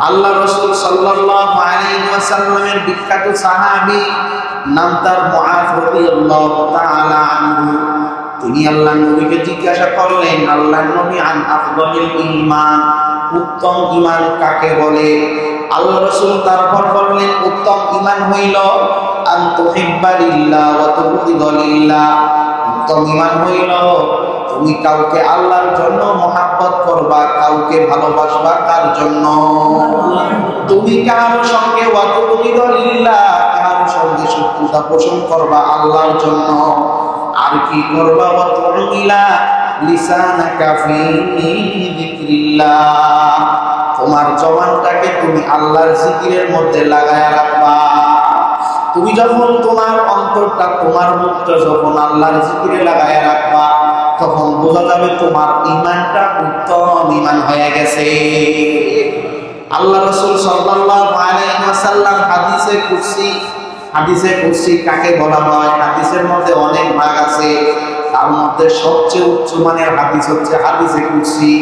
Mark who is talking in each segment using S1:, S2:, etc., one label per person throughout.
S1: আল্লাহ রাসূল সাল্লাল্লাহু আলাইহি ওয়াসাল্লামের বিখ্যাত সাহাবী নাম তার মুআয রাদিয়াল্লাহু তাআলা আনহু। তিনি আল্লাহর নবীকে জিজ্ঞাসা করলেন, আল্লাহর নবী, আন আফদালিল ঈমান, উত্তম ঈমান কাকে বলে? আল্লাহ রাসূল তারপর বললেন, উত্তম ঈমান হইল আন তুহিব্বা লিল্লাহ ওয়া তুবগিদা লিল্লাহ। উত্তম ঈমান হইল তুমি কাউকে আল্লাহর জন্য মহব্বত করবা, কাউকে ভালোবাসবা কার জন্য? তুমি কারো সঙ্গে ওয়া তুবগিদা লিল্লাহ, কারো সঙ্গে শত্রুতা পোষণ করবা আল্লাহর জন্য। আর কি করবা? ওয়া তুমিলা লিসানাকা ফি যিকরিল্লাহ, তোমার জবানটাকে তুমি আল্লাহর জিকিরের মধ্যে লাগায়া রাখবা। তুমি যখন তোমার অন্তরটা, তোমার মুখটা যখন আল্লাহর জিকিরে লাগায়া রাখবা, তখন বোঝা যাবে তোমার ঈমানটা উত্তম ঈমান হয়ে গেছে। আল্লাহ রাসূল সাল্লাল্লাহু আলাইহি ওয়াসাল্লাম হাদিসে কুরসি কাকে বলা হয়? হাদিসের মধ্যে অনেক ভাগ আছে, তার মধ্যে সবচেয়ে উচ্চ মানের হাদিস হচ্ছে হাদিসে কুরসি।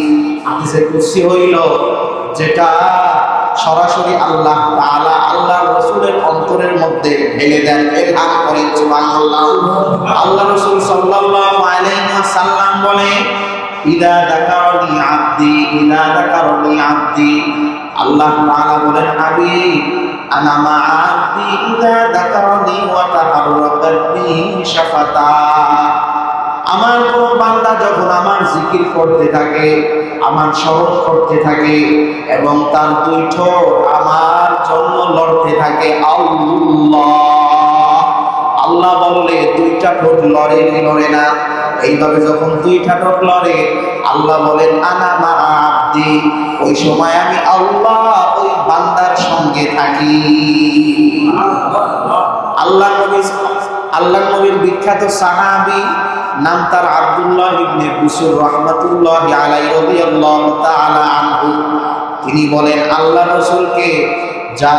S1: হাদিসে কুরসি হইল যেটা সরাসরি আল্লাহ তাআলা আল্লাহর রাসূলের অন্তরের মধ্যে ঢেলে দেন, এলহাম করেন। সুবহানাল্লাহ। আল্লাহ রাসূল সাল্লাল্লাহু আলাইহি ওয়াসাল্লাম বলে, ইদা যাকারানি আব্দি, আল্লাহ তাআলা বলেন, হাবিব আনা মা আব্দি ইদা যাকারানি ওয়া তাহাররাকাত বিহি শাফাতা। আমার কোন বান্দা যখন আমার জিকির করতে থাকে, আমার স্মরণ করতে থাকে এবং তার দুই ঠোঁট আমার জন্য লড়তে থাকে, আল্লাহ বললে দুইটা ঠোঁট লড়ে কি লড়ে না? এইভাবে যখন দুইটা ঠোঁট লড়ে, আল্লাহ বলেন আনা মা আব্দি, ওই সময় আমি আল্লাহ ওই বান্দার সঙ্গে থাকি। আল্লাহ নবীর বিখ্যাত সাহাবী নাম তার আব্দুল্লাহ ইবনে বুসর রাহমাতুল্লাহি আলাইহি রাদিয়াল্লাহু তাআলা আনহু। তিনি বলেন, আল্লাহ রাসূলকে যা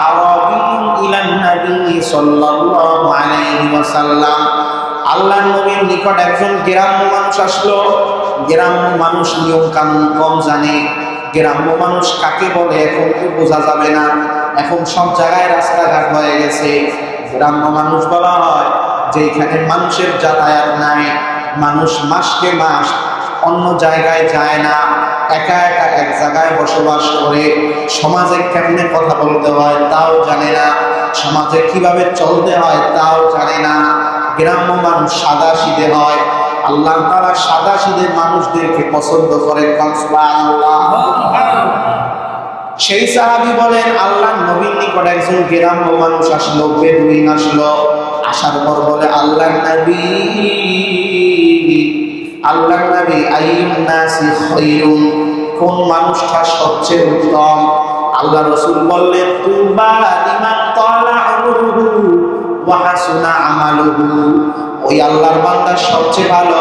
S1: আরাবিয়্যুন ইলান নবী সাল্লাল্লাহু আলাইহি ওয়াসাল্লাম, আল্লাহর নবীর নিকট একজন গ্রাম্য মানুষ আসলো। গ্রাম্য মানুষ নিয়ম কানুন কম জানে। গ্রাম্য মানুষ কাকে বলে এখন তো বোঝা যাবে না, এখন সব জায়গায় রাস্তাঘাট হয়ে গেছে। গ্রাম্য মানুষ বলা হয় যেখানে মানুষের যাতায়াত নাই, মানুষ মাসকে মাস অন্য জায়গায় যায় না, একা একা এক জায়গায় বসবাস করে, সমাজে কেমনে কথা বলতে হয় তাও জানে না, সমাজে কিভাবে চলতে হয় তাও জানে না। গ্রাম্য মানুষ সাদাসিধে হয়। আল্লাহ তাআলা সাদাসিধে মানুষদেরকে পছন্দ করেন। সুবহানাল্লাহ। সেই সাহাবী বলেন, আল্লাহর নবীর নিকট একজন গ্রাম্য মানুষ আসলো, বেদুইন আসলো। আসার পর বলে, আল্লাহর নবী আইয়ুন নাসি খায়রুন, কোন মানুষটা সবচেয়ে উত্তম? আল্লাহ রাসূল বললেন, তুবা লিমান তালা উমরুহু ওয়া হাসুনা আমালুহু, ওই আল্লাহর বান্দা সবচেয়ে ভালো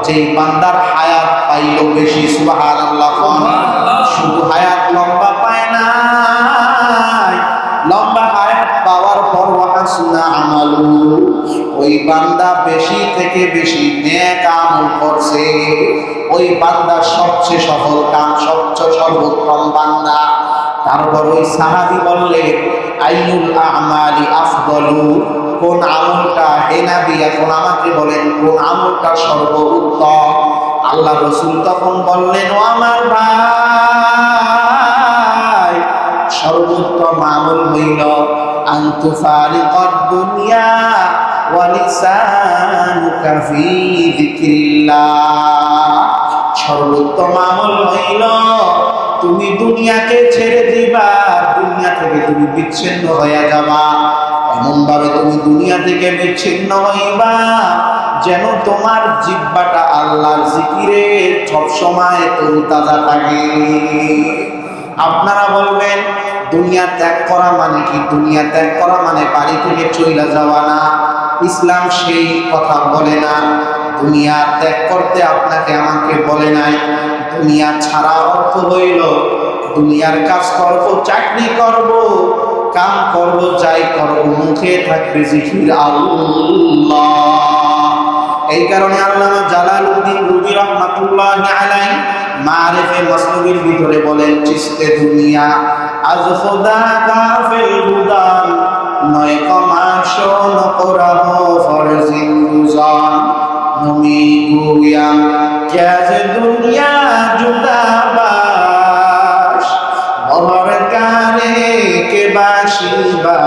S1: যেই বান্দার হায়াত পাইল বেশি। সুবহানাল্লাহ। শুধু হায়াত লম্বা পায় না, লম্বা হায়াত পাওয়ার পর ওয়া হাসুনা আমালু, ওই বান্দা বেশি থেকে বেশি নেক আমল করছে, ওই বান্দা সবচেয়ে সফল কাম, সবচেয়ে সর্বোত্তম বান্দা। তারপর ওই সাহাবী বললেন, আইয়ুল আমালি আফদলু, কোন আমলটা হে নবী এখন আমাকে বলেন কোন আমলটা সর্বোত্তম? আল্লাহ রাসূল তখন বললেন, ও আমার ভাই, সর্বোত্তম আমল হইল আন তুফারিকাদ দুনিয়া ওয়া লিসানুকা ফি যিকরিল্লাহ, সর্বোত্তম আমল হইল তুমি দুনিয়াকে ছেড়ে দিবা, দুনিয়া থেকে তুমি বিচ্ছিন্ন হয়ে যাবা। এমন ভাবে তুমি দুনিয়া থেকে বিচ্ছিন্ন হইবা যেন তোমার জিহ্বাটা আল্লাহর জিকিরে সব সময় তরতাজা থাকে। আপনারা বলবেন দুনিয়া ত্যাগ করা মানে কি? দুনিয়া ত্যাগ করা মানে বাড়ি থেকে চলে যাওয়া না। ইসলাম সেই কথা বলে না। দুনিয়া ত্যাগ করতে আপনাকে আমাকে বলে নাই। দুনিয়া ছাড়া অর্থ হইল দুনিয়ার কাজ করব, চাকরি করব, কাম করব, যাই করব, মুখে থাকবে জিকির আল্লাহ। এই কারণে আল্লামা জালালউদ্দিন রুমি রাহমাতুল্লাহি আলাইহি মারিফে মাসলুবির ভিতরে বলেন, চিস্তে দুনিয়া আজ খোদা গাফিল বুদান নয় কমাশন করাহ ফরজিন্দুজান নমি গুয়াম ক্যাজ দুনিয়া জুদাবাস বহর কানে কে বাসিবা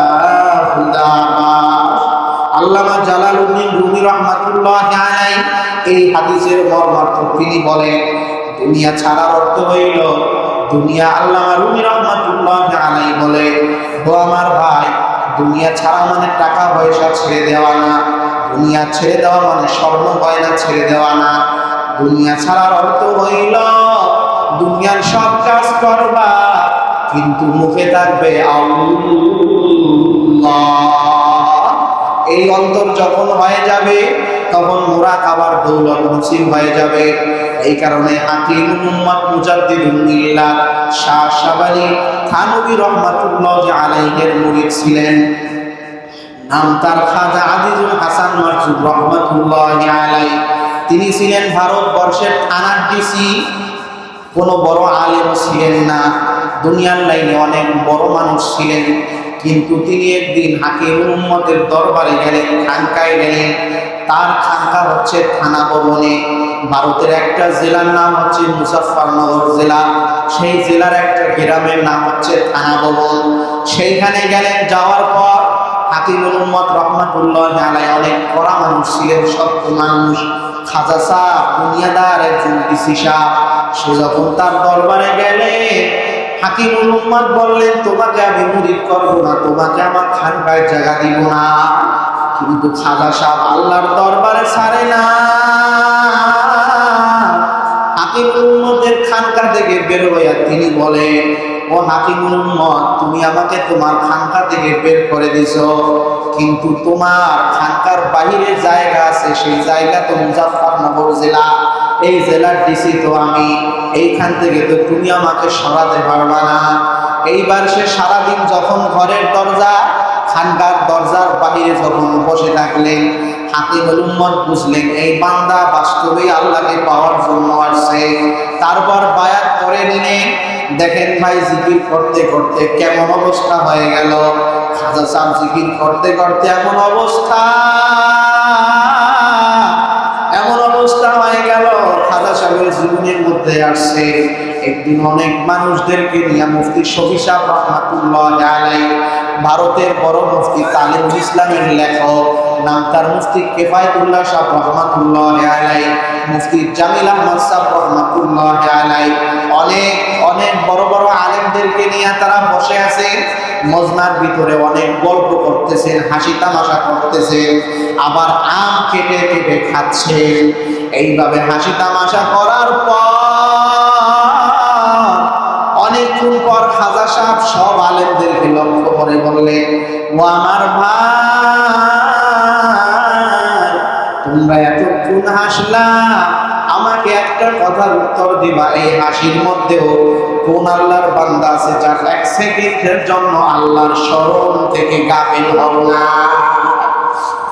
S1: খুদাবাস। আল্লামা জালালউদ্দিন রুমি রাহমাতুল্লাহি আলাইহি এই হাদিসের মর্মার্থ তিনি বলেন, দুনিয়া ছাড়ার অর্থ হইল দুনিয়া। আল্লামা রুমি রাহমাতুল্লাহি আলাইহি বলে, ও আমার ভাই, দুনিয়া ছাড়া মানে টাকা পয়সা ছেড়ে দেওয়া না, দুনিয়া ছেড়ে দেওয়া মানে স্বর্ণ গয়না ছেড়ে দেওয়া না। দুনিয়া ছাড়ার অর্থ হইল দুনিয়ার সব কাজ করবা কিন্তু মুখে থাকবে আল্লাহ। এই অন্তর যখন হয়ে যাবে তখন মুরাকাবার দৌলত নসিব হয়ে যাবে। এই কারণে হাকিমুল উম্মাত মুজাদ্দিদুল মিল্লাত শাহ শাবালি থানভী রাহমাতুল্লাহি আলাইহির মুরিদ ছিলেন। নাম তার খাজা আজিজুল হাসান মারজুক রাহমাতুল্লাহি আলাইহি। তিনি ছিলেন ভারতবর্ষের থানার ডিসি। কোনো বড় আলেম ছিলেন না, দুনিয়ার লাইনে অনেক বড় মানুষ ছিলেন, কিন্তু তিনি একদিন হাকিমুল উম্মতের দরবারে গেলেন, খানকায় গেলেন। তার খানকা হচ্ছে থানা ভবনে। ভারতের একটা জেলার নাম হচ্ছে মুজাফফরনগর জেলা, সেই জেলার একটা গ্রামের নাম হচ্ছে থানা ভবন। সেইখানে গেলেন, যাওয়ার পর হাকিমুল উম্মত রহমাতুল্লাহি আলাইহি অনেক কড়া মানুষ ছিলেন, সত্য মানুষ, খাজা সাহেব দুনিয়াদার একজন ডিসি সাহেব। সে যখন তার দরবারে গেলে হাকিমুল উম্মত বললেন, তোমাকে আমি মুরিদ করব না, তোমাকে আমার খানকায় জায়গা দিব না। কিন্তু খাজা সাহেব আল্লাহর দরবারে ছাড়ে না। হাকিমুল উম্মতের খানকা থেকে বের হইয়া তিনি বলেন, ও হাকিমুল উম্মত, তুমি আমাকে তোমার খানকা থেকে বের করে দিছো, কিন্তু তোমার খানকার বাহিরে জায়গা আছে, সেই জায়গা তো মুজাফফরনগর জেলা, এই জেলার ডিসি তো আমি, এইখান থেকে তো তুমি আমাকে সরাতে পারবা না। এইবার সে সারাদিন যখন ঘরের দরজা খানকার দরজার বাহিরে যখন বসে থাকলেন, হাকিমুল উম্মত বুঝলেন এই বান্দা বাস্তবে আল্লাহকে পাওয়ার জন্য আসছে। তারপর বায়াত করে নিলেন। দেখেন ভাই, জিকির করতে করতে কেমন অবস্থা হয়ে গেল। খাজা সাহেব জিকির করতে করতে এমন অবস্থা হয়ে গেল, খাজা সাহেবের জীবনের মধ্যে আসছে। একদিন অনেক মানুষদেরকে নিয়ে মুফতি শফি সাহেব রাহমাতুল্লাহি আলাইহি, ভারতের বড় মুফতি তালিমুল ইসলামের লেখক, নাম তার মুফতি কিফায়াতুল্লাহ সাহেব রাহমাতুল্লাহি আলাইহি, মুফতি জামিল আহমদ সাহেব রাহমাতুল্লাহি আলাইহি, অনেক অনেক বড় বড় আলেমদেরকে নিয়ে তারা বসে আছে। মজমার ভিতরে অনেক গল্প করতেছেন, হাসি তামাশা করতেছেন, আবার আম কেটে কেটে খাচ্ছেন। এইভাবে হাসি তামাশা করার পর অনেকক্ষণ পর খাজা সাহেব সব আলেমদেরকে লক্ষ্য করে বললেন, ও আমার ভাই, তোমরা এতক্ষণ হাসলা, আমাকে একটা কথার উত্তর দিবা, এই হাসির মধ্যেও কোন আল্লাহর বান্দা আছে যার এক সেকেন্ডের জন্য আল্লাহর স্মরণ থেকে গাফিল হও না?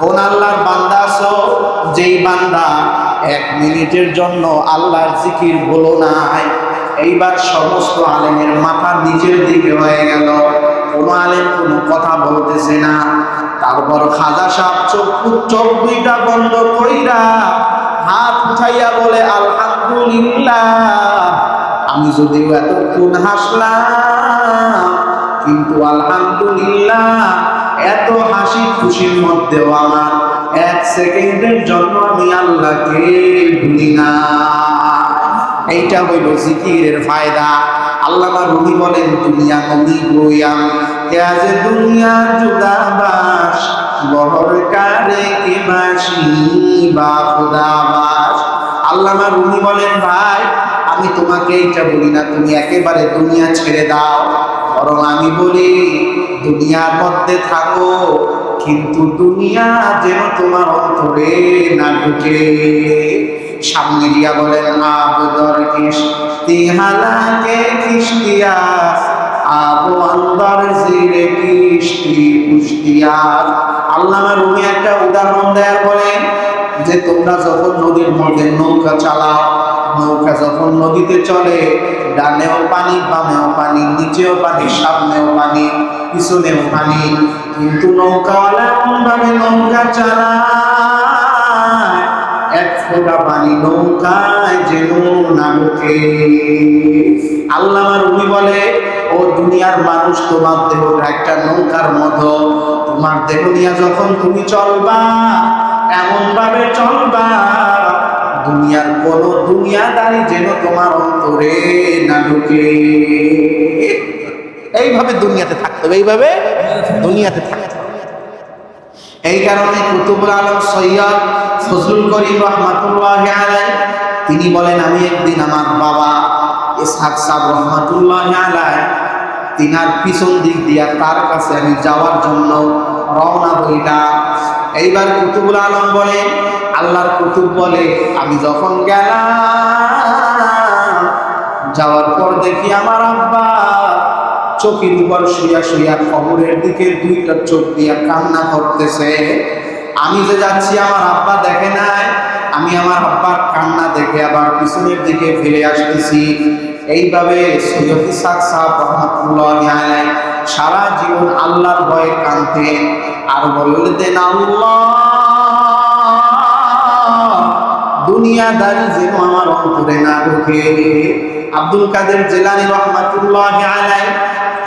S1: কোন আল্লাহর বান্দা আছো যেই বান্দা এক মিনিটের জন্য আল্লাহর জিকির বলো নাই? এইবার সমস্ত আলেমের মাথা নিচের দিকে হয়ে গেল, কোন আলেম কোনো কথা বলতেছে না। তারপর খাজা সাহেব চোখ দুইটা বন্ধ কইরা হাত উঠাইয়া বলে, আলহামদুলিল্লাহ, আমি যদিও এতক্ষণ হাসলাম, কিন্তু আলহামদুলিল্লাহ এত হাসি খুশির মধ্যেও আমার এক সেকেন্ডের জন্য আমি আল্লাহকে ভুলি না। এইটা হইল জিকিরের ফায়দা। আল্লামা রুমি বলেন, দুনিয়া নবী গোয়াম ক্যাজে দুনিয়া জুদাবাস বহর কারে কে বাসি বা খুদাবাস। আল্লামা রুমি বলেন, ভাই, আমি তোমাকে এইটা বলি না তুমি একেবারে দুনিয়া ছেড়ে দাও, বরং আমি বলি দুনিয়ার মধ্যে থাকো, কিন্তু দুনিয়া যেন তোমার অন্তরে না ঢুকে। সামনে দিয়া বলেন, আবদর কিস্তি হালাকে কিস্তিয়াস আবু আন্দার জিরে কিস্তি কুস্তিয়াস। আল্লামা রুমি একটা উদাহরণ দেয়, বলেন যে তোমরা যখন নদীর মধ্যে নৌকা চালাও, নৌকা যখন নদীতে চলে, ডানেও পানি, বামেও পানি, নিচেও পানি, সামনেও পানি, পিছনেও পানি, কিন্তু নৌকাওয়ালা এমন ভাবে নৌকা চালায়, এক ফোঁটা পানি নৌকায় যেন না ঢোকে। আল্লামা রুমি বলে, ও দুনিয়ার মানুষ, তোমার দেহটা একটা নৌকার মতো। তোমার দেহ নিয়ে যখন তুমি চলবা, এমন ভাবে চলবা দুনিয়ার কোন দুনিয়াদারি যেন তোমার অন্তরে না ঢুকে। এইভাবে দুনিয়াতে থাকতে হবে, এইভাবে দুনিয়াতে থাকতে হবে। এই কারণে কুতুবুল আলম সৈয়দ ফজলুল করিম রহমাতুল্লাহি আলাইহি তিনি বলেন, আমি একদিন আমার বাবা ইসহাক সাহেব রহমাতুল্লাহি আলাইহি তিনার পিছন দিক দিয়া তার কাছে আমি যাওয়ার জন্য রওনা হইলাম। এইবার কুতুবুল আলম বলে, আল্লাহর কুতুব বলে, আমি যখন গেলাম, যাওয়ার পর দেখি আমার আব্বা চোখের উপর শুয়া শুয়া কবরের দিকে দুইটা চোখ দিয়া কান্না করতেছে। আমি যে যাচ্ছি আমার আব্বা দেখে নাই, আমি আমার আব্বার কান্না দেখে আবার পিছনের দিকে ফিরে আসতেছি। এইভাবে সৈয়দ ইসহাক সাহেব রহমাতুল্লাহি আলাইহি সারা জীবন আল্লাহর ভয়ে কাঁদতেন আর বলতেন, আল্লাহ দুনিয়াদারি যেন আমার অন্তরে না ঢোকে। আব্দুল কাদের জিলানী রহমাতুল্লাহি আলাইহি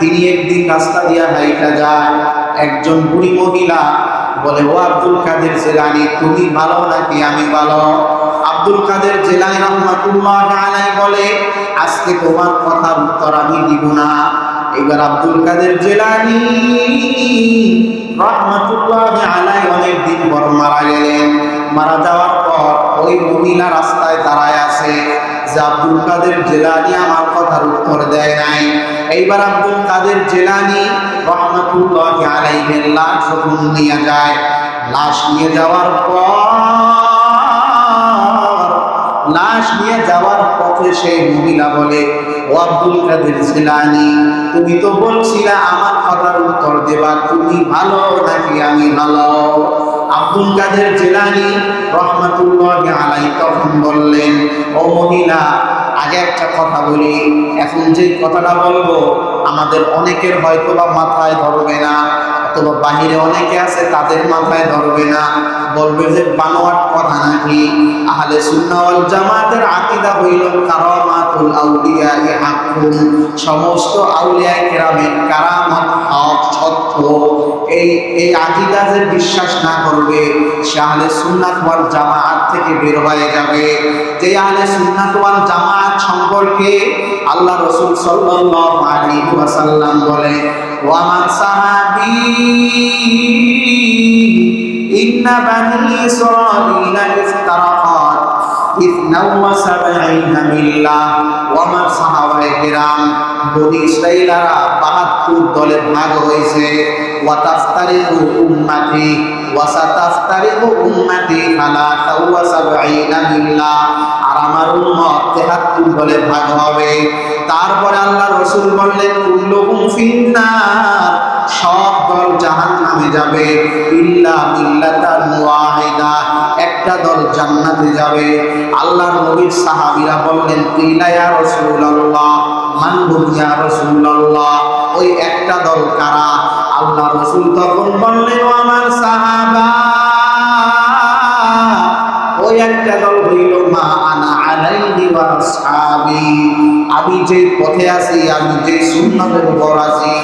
S1: তিনি একদিন রাস্তা দিয়া হাইটা যায়, একজন বুড়ি মহিলা বলে, ও আব্দুল কাদের জিলানী, তুমি ভালো নাকি আমি ভালো? আব্দুল কাদের জিলানী রহমাতুল্লাহি আলাইহি বলে, আজকে তোমার কথার উত্তর আমি দিব না। এবার আব্দুল কাদের জিলানী রহমাতুল্লাহি আলাইহি অনেকদিন পর মারা গেলেন। মারা যাওয়ার পর ওই মহিলা রাস্তায় দাঁড়ায় আছে যে আব্দুল কাদের জিলানী আমার কথার উত্তর দেয় নাই। এইবার আব্দুল কাদের জিলানী রহমাতুল্লাহি আলাইহির লাশ যখন নিয়ে যায়, লাশ নিয়ে যাওয়ার পথে সেই মহিলা বলে, ও আব্দুল কাদের জিলানী, তুমি তো বলছিলে আমার কথার উত্তর দেবা, তুমি ভালো নাকি আমি ভালো? আব্দুল কাদের জিলানী রহমাতুল্লাহি আলাইহি তখন বললেন, ও মহিলা, আগে একটা কথা বলি, এখন যে কথাটা বলবো আমাদের অনেকের হয়তো বা মাথায় ধরবে না, অথবা বাহিরে অনেকে আছে তাদের মাথায় ধরবে না, বলবে যে বানোয়াট কথা নাকি। আহলে সুন্নাহ ওয়াল জামাতের আকীদা হইল কারামাতুল আউলিয়া হাক্কুন, সমস্ত আউলিয়া কেরামের কারামত হক, সত্য। এই আকীদা যে বিশ্বাস না করবে সে আহলে সুন্নাত ওয়াল জামাত থেকে বের হয়ে যাবে। যে আহলে সুন্নাত ওয়াল জামাত সম্পর্কে আল্লাহ রাসূল সাল্লাল্লাহু আলাইহি ওয়াসাল্লাম বলে, ওয়া মান সাহাবী ইন্না বানি ইসরাঈলা ইফতারাকাত 72 মিল্লাহ। ওয়া মান সাহাবায়ে কিরাম, বনি ইসরাঈলরা 72 দলে ভাগ হয়েছে। ওয়া তাফতারিকু উম্মতি ওয়া সাতাফতারিকু উম্মতি আলা 73 মিল্লাহ, আর আমার উম্মত 73 দলে ভাগ হবে। তারপরে আল্লাহ রাসূল বললেন, কুল্লুহুম ফিন্নার, সব দল জাহান্নামে যাবে, ইল্লা মিল্লাতান ওয়াহিদা, একটা দল জান্নাতে যাবে। আল্লাহর নবীর সাহাবীরা বললেন, কিলা ইয়া রাসূলুল্লাহ, মান হুম ইয়া রাসূলুল্লাহ, ওই একটা দল কারা? আল্লাহ রাসূল তখন বললেন, ও আমার সাহাবা, ওই একটা দল হইল মা আনা আলাইহি ওয়া আসহাবি, আমি যে পথে আছি, আমি যে সুন্নতের উপর আছি,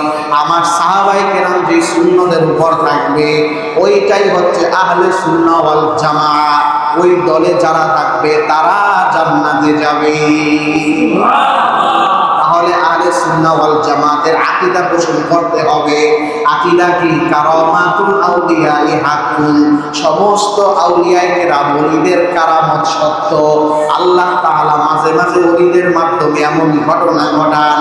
S1: আমার সাহাবায়ে কেরাম যে সুন্নতের উপর থাকবে, ওইটাই হচ্ছে আহলে সুন্নাহ ওয়াল জামাত। ওই দলে যারা থাকবে তারা জান্নাতে যাবে। তাহলে আহলে সুন্নাহ ওয়াল জামাতের আকীদা পোষণ করতে হবে। আকীদা কি? কারামাতুল আউলিয়া হাক্কুন, সমস্ত আউলিয়ায়ে কেরাম ওলিদের কারামত সত্য। আল্লাহ তাআলা মাঝে মাঝে ওলিদের মাধ্যমে এমন ঘটনা ঘটান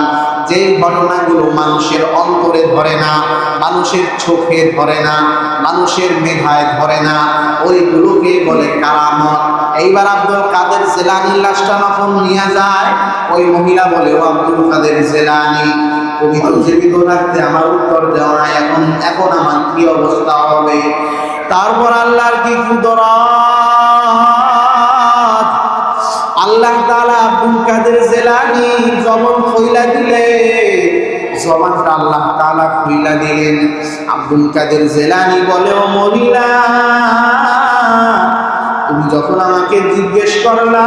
S1: যেই ঘটনাগুলো মানুষের অন্তরে ধরে না, মানুষের চোখে ধরে না, মানুষের মেধায় ধরে না, ওইগুলোকে বলে কারামত। এইবার আব্দুল কাদের জিলানীর লাশটা যখন নিয়ে যায়, ওই মহিলা বলে, ও আব্দুল কাদের জিলানী, তুমি তো জীবিত থাকতে আমার উত্তর দেও না, এখন আমার কি অবস্থা হবে? তারপর আল্লাহর কি কুদরত, আল্লাহ তাআলা আব্দুল কাদের জিলানী জবান খুইলা দিলে, জবানটা আল্লাহ তাআলা খুইলা দিলেন। আব্দুল কাদের জিলানী বলে, ও মহিলা, তুমি যখন আমাকে জিজ্ঞেস করলা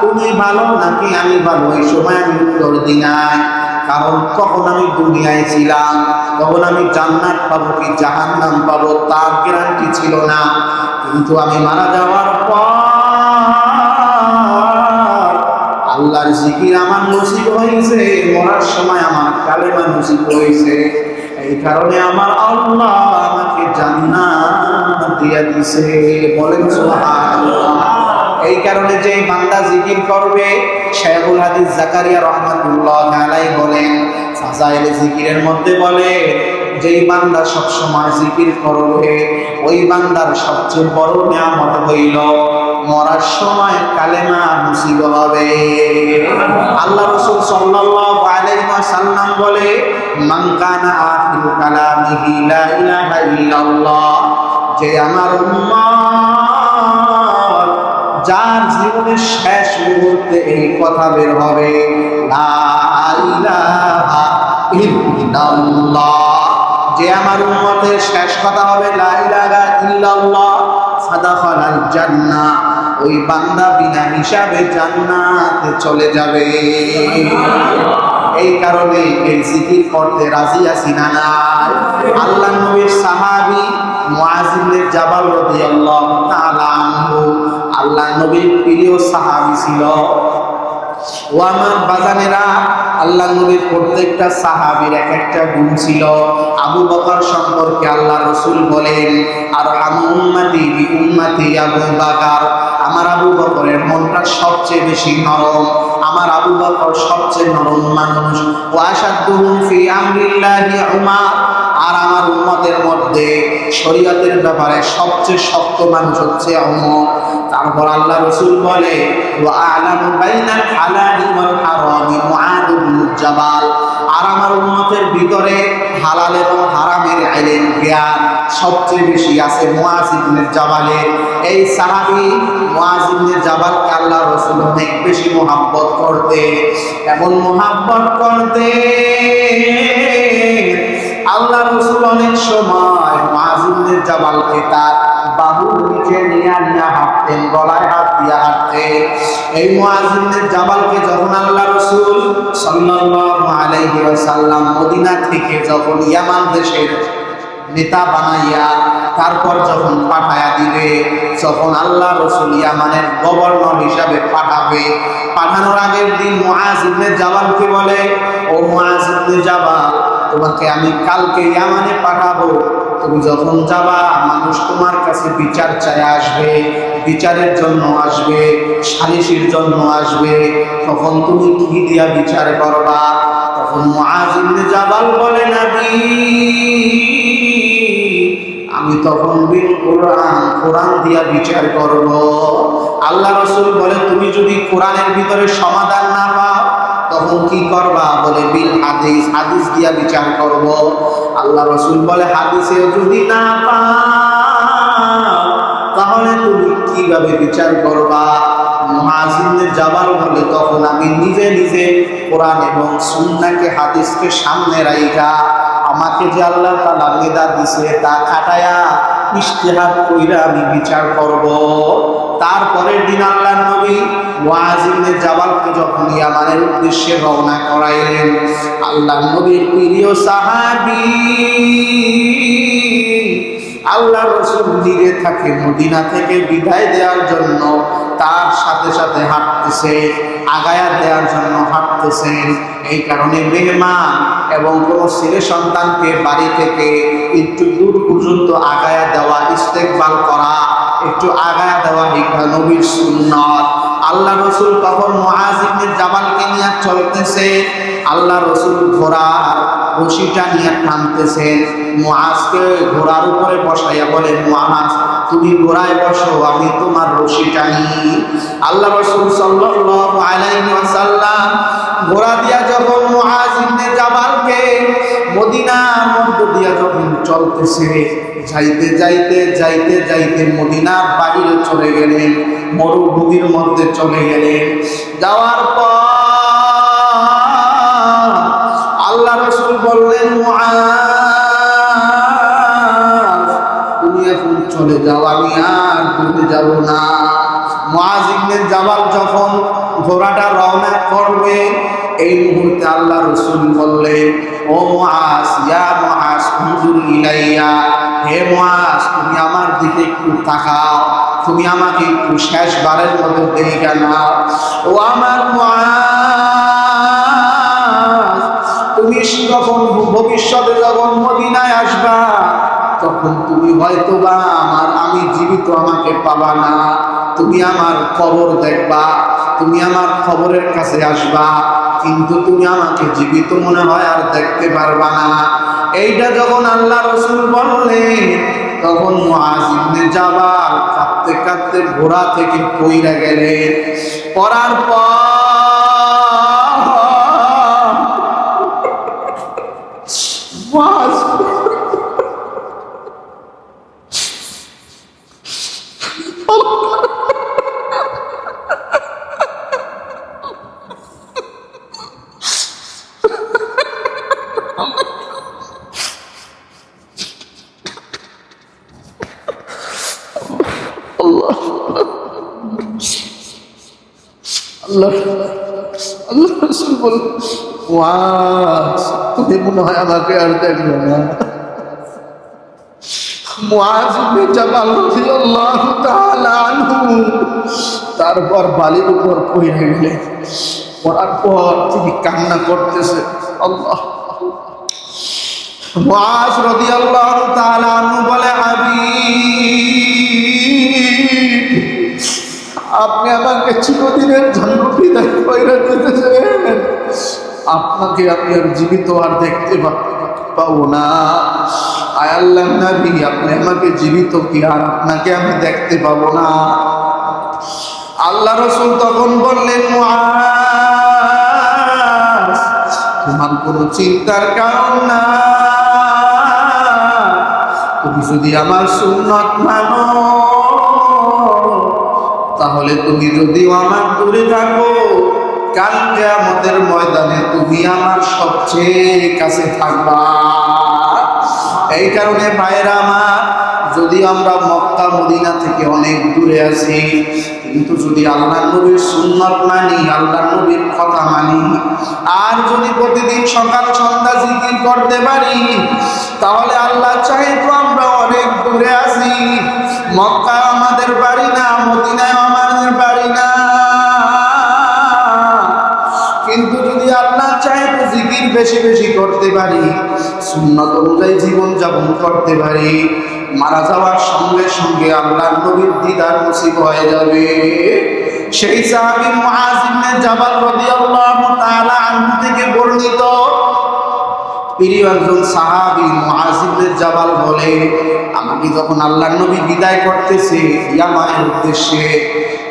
S1: তুমি ভালো নাকি আমি ভালো, এই সময় আমি উত্তর দিই নাই, কারণ তখন আমি দুনিয়ায় ছিলাম, তখন আমি জান্নাত পাবো কি জাহান্নাম পাবো তার গ্যারান্টি ছিল না। কিন্তু আমি মারা যাওয়ার পর আল্লাহর জিকির আমার নসিব হয়েছে, মরার সময় আমার কালেমা নসিব হয়েছে, এই কারণে আমার আল্লাহ আমাকে জান্নাত দিয়া দিয়েছে। বলেন সুবহানাল্লাহ। এই কারণে যে বান্দা জিকির করবে, শায়খুল হাদিস জাকারিয়া রাহমাতুল্লাহ আলাইহি বলেন, ফাজাইল জিকিরের মধ্যে বলে, যেই বান্দা সব সময় জিকির করবে ওই বান্দার সবচেয়ে বড় নিয়ামত হইল মরার সময় কালেমা নসিব হবে। আল্লাহ রাসূল সাল্লাল্লাহু আলাইহি ওয়াসাল্লাম বলে, মান কানা আখিরু কালামিহি লা ইলাহা ইল্লাল্লাহ, যে আমার উম্মত যার জীবনের শেষ মুহূর্তে এই কথা বের হবে, লা ইলাহা ইল্লাল্লাহ, যে আমার উম্মতের শেষ কথা হবে লা ইলাহা ইল্লাল্লাহ, ফাদাখালাল জান্নাহ, ওই বান্দা বিনা হিসাবে জান্নাতে চলে যাবে। এই কারণে এই জিকির করতে রাজি আছি না নাই? আল্লাহর নবীর সাহাবী মুআয ইবনে জাবাল রাদিয়াল্লাহু তাআলা আনহু আল্লাহর নবীর প্রিয় সাহাবী ছিল। ও আমার বাজানেরা, আল্লাহর নবীর প্রত্যেকটা সাহাবীর এক একটা গুণ ছিল। আবু বকর সম্পর্কে আল্লাহ রাসূল বলেন, আরহামু উম্মতি বি উম্মতি আবু বকর, আমার আবু বকরের মনটা সবচেয়ে বেশি নরম, আমার আবু বকর সবচেয়ে নরম মানুষ। ওয়া আশাদ্দুহুম ফি আমরিল্লাহি উমর, আর আমার উম্মতের মধ্যে শরীয়তের ব্যাপারে সবচেয়ে শক্ত মানুষ হচ্ছে উমর। তারপর আল্লাহ রাসূল বলে, ওয়া আ'লামু বাইনাল হালালি ওয়াল হারামি মুআয ইবনে জাবাল, আর আমার উম্মতের ভিতরে হালাল এবং হারামের ইলম জ্ঞান সবচেয়ে বেশি আছে মুআয ইবনে জাবালের। এই সাহাবী মুআয ইবনে জাবালকে আল্লাহ রাসূল অনেক বেশি মহব্বত করতে, এমন মহব্বত করতে আল্লাহ রাসূল অনেক সময় মুআয ইবনে জাবালকে তার বাহুর নিচে নিয়ে হাঁটতেন, গলায় হাত দিয়ে হাঁটতেন। এই মুআয ইবনে জাবালকে যখন আল্লাহ রাসূল সাল্লাল্লাহু আলাইহি ওয়াসাল্লাম মদিনা থেকে যখন ইয়ামান দেশের নেতা বানাইয়া তারপর যখন পাঠায়া দিবে, যখন আল্লাহ রাসূল ইয়ামানের গভর্নর হিসাবে পাঠাবে, পাঠানোর আগের দিন মুআয ইবনে জাবালকে বলে, ও মুআয ইবনে জাবাল, তোমাকে আমি কালকে ইয়ামানে পাঠাবো, তুমি যখন যাবা মানুষ তোমার কাছে বিচার চায় আসবে, বিচারের জন্য আসবে, সালিসির জন্য আসবে, তখন তুমি কি দিয়া বিচার করবা? তখন মুআয ইবনে জাবাল বলে, নবী, আমি তখন বিল কোরআন, কোরআন দিয়া বিচার করব। আল্লাহ রাসূল বলে, তুমি যদি কোরআনের ভিতরে সমাধান না পাও তখন কি করবা? বলে, বিল হাদিস, হাদিস দিয়া বিচার করব। আল্লাহ রাসূল বলে, হাদিসেও যদি না পাও তাহলে তুমি কিভাবে বিচার করবা? মুআয ইবনে জাবাল বলে, তখন আমি নিজে নিজে কোরআন এবং সুন্নাহকে, হাদিসকে সামনে রাইখা আমাকে যে আল্লাহ তাআলা মেধা দিছে তা খাটায়া ইজতিহাদ কইরা আমি বিচার করব। তারপরের দিন আল্লাহর নবী মুআয ইবনে জাবালকে যখন ইয়ামানের উদ্দেশ্যে রওনা করাইলেন, আল্লাহর নবীর প্রিয় সাহাবী আল্লাহ রাসূল নিজে থাকে মদিনা থেকে বিদায় দেওয়ার জন্য তার সাথে সাথে হাঁটতেছে, আগায়া দেওয়ার জন্য হাঁটতেছেন। এই কারণে মেহমান এবং কোনো ছেলে সন্তানকে বাড়ি থেকে একটু দূর পর্যন্ত আগায়া দেওয়া, ইস্তেকবাল করা, একটু আগায়া দেওয়া এটা নবীর সুন্নাত। আল্লাহ রাসূল তখন মুআয ইবনে জাবালকে নিয়ে চলতেছে, আল্লাহ রাসূল ঘোড়ার রশিটা নিয়ে টানতেছেন, মুআযকে ঘোড়ার উপরে বসাইয়া বলে, মুআয তুমি ঘোড়ায় বসো, আমি তোমার রশি টানি। আল্লাহ রাসূল সাল্লাল্লাহু আলাইহি ওয়াসাল্লাম ঘোড়া দিয়া যখন মুআয ইবনে জাবালকে মদিনার মধ্য দিয়া যখন চলতেছে, যাইতে যাইতে যাইতে যাইতে মদিনার বাইরে চলে গেলেন। মরুভূমির মধ্যে চলে গেলেন। যাওয়ার পর আল্লাহ রাসূল বললেন, মুআজ তুমি এখন চলে যাও, আমি আর দূরে যাব না। মুআজ ইবনে জাবাল যখন ঘোড়াটা রওনা করবে, এই মুহূর্তে আল্লাহ রাসূল বললেন, ও মুআজ, ইয়া মুআজ উনজুর ইলাইয়া, হে মুআজ তুমি আমার দিকে একটু তাকাও, তুমি আমাকে একটু শেষবারের মতো দেখে নাও। ও আমার মুআজ, তুমি যখন ভবিষ্যতে যখন মদিনায় আসবা, তখন তুমি হয়তোবা আমি জীবিত আমাকে পাবা না, তুমি আমার কবর দেখবা, তুমি আমার কবরের কাছে আসবা, কিন্তু তুমি আমাকে জীবিত মনে হয় আর দেখতে পারবা না। এইটা যখন আল্লাহ রাসূল বললেন, তখন মুআজ ইবনে জাবাল কাঁদতে কাঁদতে ঘোড়া থেকে পইড়া গেলেন। পড়ার পর মুআজ আল্লাহ রাসূল বলেন, মুআজ তুমি মনে হয় আমাকে আর দেখবে না। মুআজ ইবনে জাবাল রাদিয়াল্লাহু তাআলা আনহু তারপর বালির উপর পড়ে গেলেন। পড়ার পর তিনি কান্না করতেছে। আল্লাহ, মুআজ রাদিয়াল্লাহু তাআলা আনহু বলে, হাবিব আপনি আমাকে চিরদিনের জন্য বিদায় করে দিতেছেন, আপনাকে আমি আর জীবিত আর দেখতে পাবো না। আয় আল্লাহর নবী, আপনি আমাকে জীবিত কি আর আপনাকে আমি দেখতে পাবো না? আল্লাহ রাসূল তখন বললেন, মুআজ তোমার কোনো চিন্তার কারণ না, তুমি যদি আমার সুন্নাত মানো, তাহলে তুমি যদিও আমার দূরে থাকো, কাল কিয়ামতের ময়দানে তুমি আমার সবচেয়ে কাছে থাকবা। এই কারণে ভাইরা আমার, যদি আমরা মক্কা মদিনা থেকে অনেক দূরে আছি, কিন্তু যদি আল্লাহর নবীর সুন্নাত মানি, আল্লাহর নবীর কথা মানি, আর যদি প্রতিদিন সকাল সন্ধ্যা জিকির করতে পারি, তাহলে আল্লাহ চাহে তো আমরা অনেক দূরে আছি, মক্কায় আমাদের বাড়ি না, মদিনায় আমাদের বাড়ি না, কিন্তু যদি আল্লাহ চাহে তো জিকির বেশি বেশি করতে পারি, সুন্নাত অনুযায়ী জীবন যাপন করতে পারি, মারা যাওয়ার সঙ্গে সঙ্গে আল্লাহর নবীর দিদার নসিব হয়ে যাবে। সেই সাহাবী মুআজ ইবনে জাবাল রাদিয়াল্লাহু তাআলা আনহু থেকে বর্ণিত, প্রিয় একজন সাহাবী মুআজ ইবনে জাবাল বলে, আমাকে যখন আল্লাহর নবী বিদায় করতেছে ইয়ামানের উদ্দেশ্যে,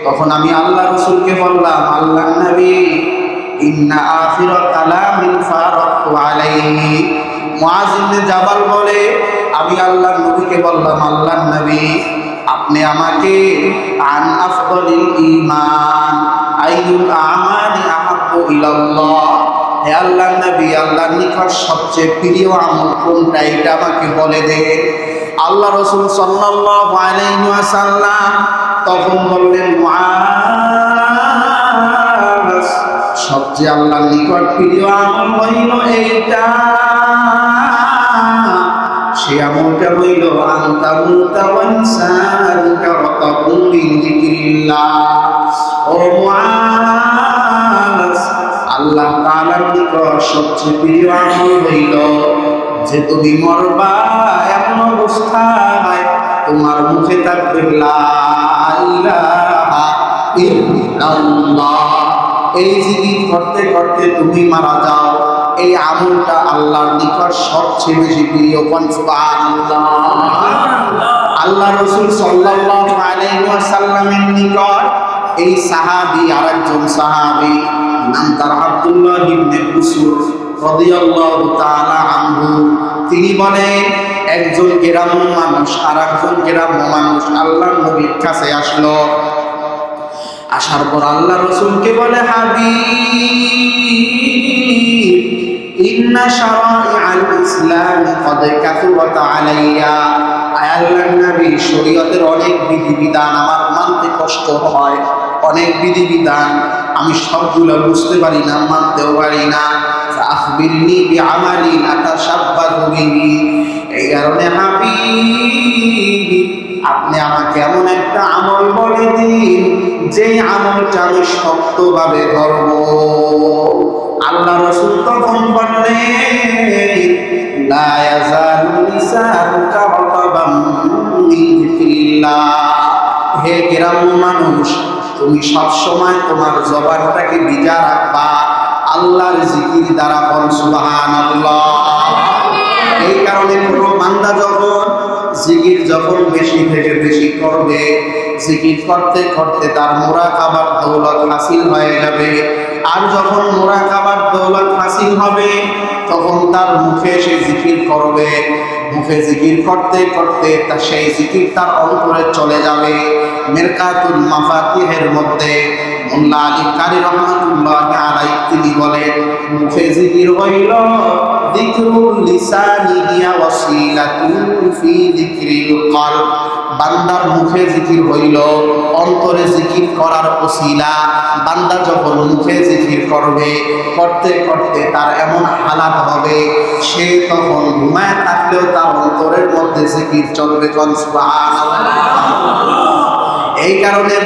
S1: তখন আমি আল্লাহ রাসূলকে বললাম, আল্লাহর নবী ইন্না আখিরা কালামিন ফারাতু আলাইহি। মুআজ ইবনে জাবাল বলে, আমি আল্লাহর নবীকে বললাম, আল্লাহর নবী আপনি আমাকে আন আফদালিল ঈমান আইয়ুল আমালি আহাব্বু ইলাল্লাহ, হে আল্লাহর নবী আল্লাহর নিকট সবচেয়ে প্রিয় আমল কোনটা, এটা আমাকে বলে দেন। আল্লাহ রাসূল সাল্লাল্লাহু আলাইহি ওয়াসাল্লাম তখন বললেন, মুআজ সবচেয়ে আল্লাহর নিকট প্রিয় আমল হইল এইটা, সে আমলটা হইল আনতা মুতাওয়ান্সালকা রাতাকুম বিযিকরিল্লাহ। ও মুআজ, আল্লাহ তাআলার নিকট সবচেয়ে প্রিয় আমল হইল যে তুমি মরবা এমন অবস্থায় তোমার মুখে থাকবে লা ইলাহা ইল্লাল্লাহ। এই জিকির করতে করতে তুমি মারা যাও, এই আমলটা আল্লাহর নিকট সবচেয়ে বেশি প্রিয়। সুবহানাল্লাহ। আল্লাহ রাসূল সাল্লাল্লাহু আলাইহি ওয়াসাল্লামের নিকট এই সাহাবী, আরেকজন সাহাবী নাম তার আব্দুল্লাহ ইবনে বুসুর রাদিয়াল্লাহু তাআলা আনহু, তিনি বলেন, একজন গ্রাম্য মানুষ আর একজন গ্রাম্য মানুষ আল্লাহর নবীর কাছে আসলো। আসার পর আল্লাহ রাসূলকে বলে, হাবিব, ইন্না শারাইআল ইসলাম ক্বাদ কাতুরাত আলাইয়া। আয় আল্লাহর নবী, শরীয়তের অনেক বিধিবিধান আমার মানতে কষ্ট হয়, অনেক বিধিবিধান আমি সবগুলো বুঝতে পারি না, মানতেও পারি না। আখবিরনি বিআমালিন আতাশাব্বাহু বিহি। এই কারণে হাবিব, আপনি আমাকে এমন একটা আমল বলে দিন যে আমলটা আমি শক্তভাবে ধরব। আল্লাহ রাসূল তখন বললেন, লা ইয়াজালু লিসানুকা রাতাবাম মিন যিকরিল্লাহ। হে গ্রাম্য মানুষ, তুমি সবসময় তোমার জবানটাকে ভিজা রাখবা আল্লাহর জিকির দ্বারা। বল সুবহানাল্লাহ। এই কারণে কোনো বান্দা যখন জিকির বেশি থেকে বেশি করবে, জিকির করতে করতে তার মুরাকাবার দৌলত হাসিল হয়ে যাবে। আর যখন মুরাকাবার দৌলত হাসিল হবে, তখন তার মুখে সে জিকির করবে, মুখে জিকির করতে করতে সেই জিকির তার অন্তরে চলে যাবে। মিরকাতুল মাফাতিহের মধ্যে মোল্লা আলী কারি রহমাতুল্লাহি আলাইহি তিনি বলেন, মুখে জিকির হইল যিকরুল লিসানি ওয়াসিলাতুন ফি যিকরিল কলব। বান্দার মুখে জিকির হইল অন্তরে জিকির করার ওসিলা। বান্দা যখন মুখে জিকির করবে, করতে করতে তার এমন হালাত হবে, সে তখন ঘুমায় থাকলেও তার অন্তরের মধ্যে জিকির চলবে। সুবহানাল্লাহ। এই কারণে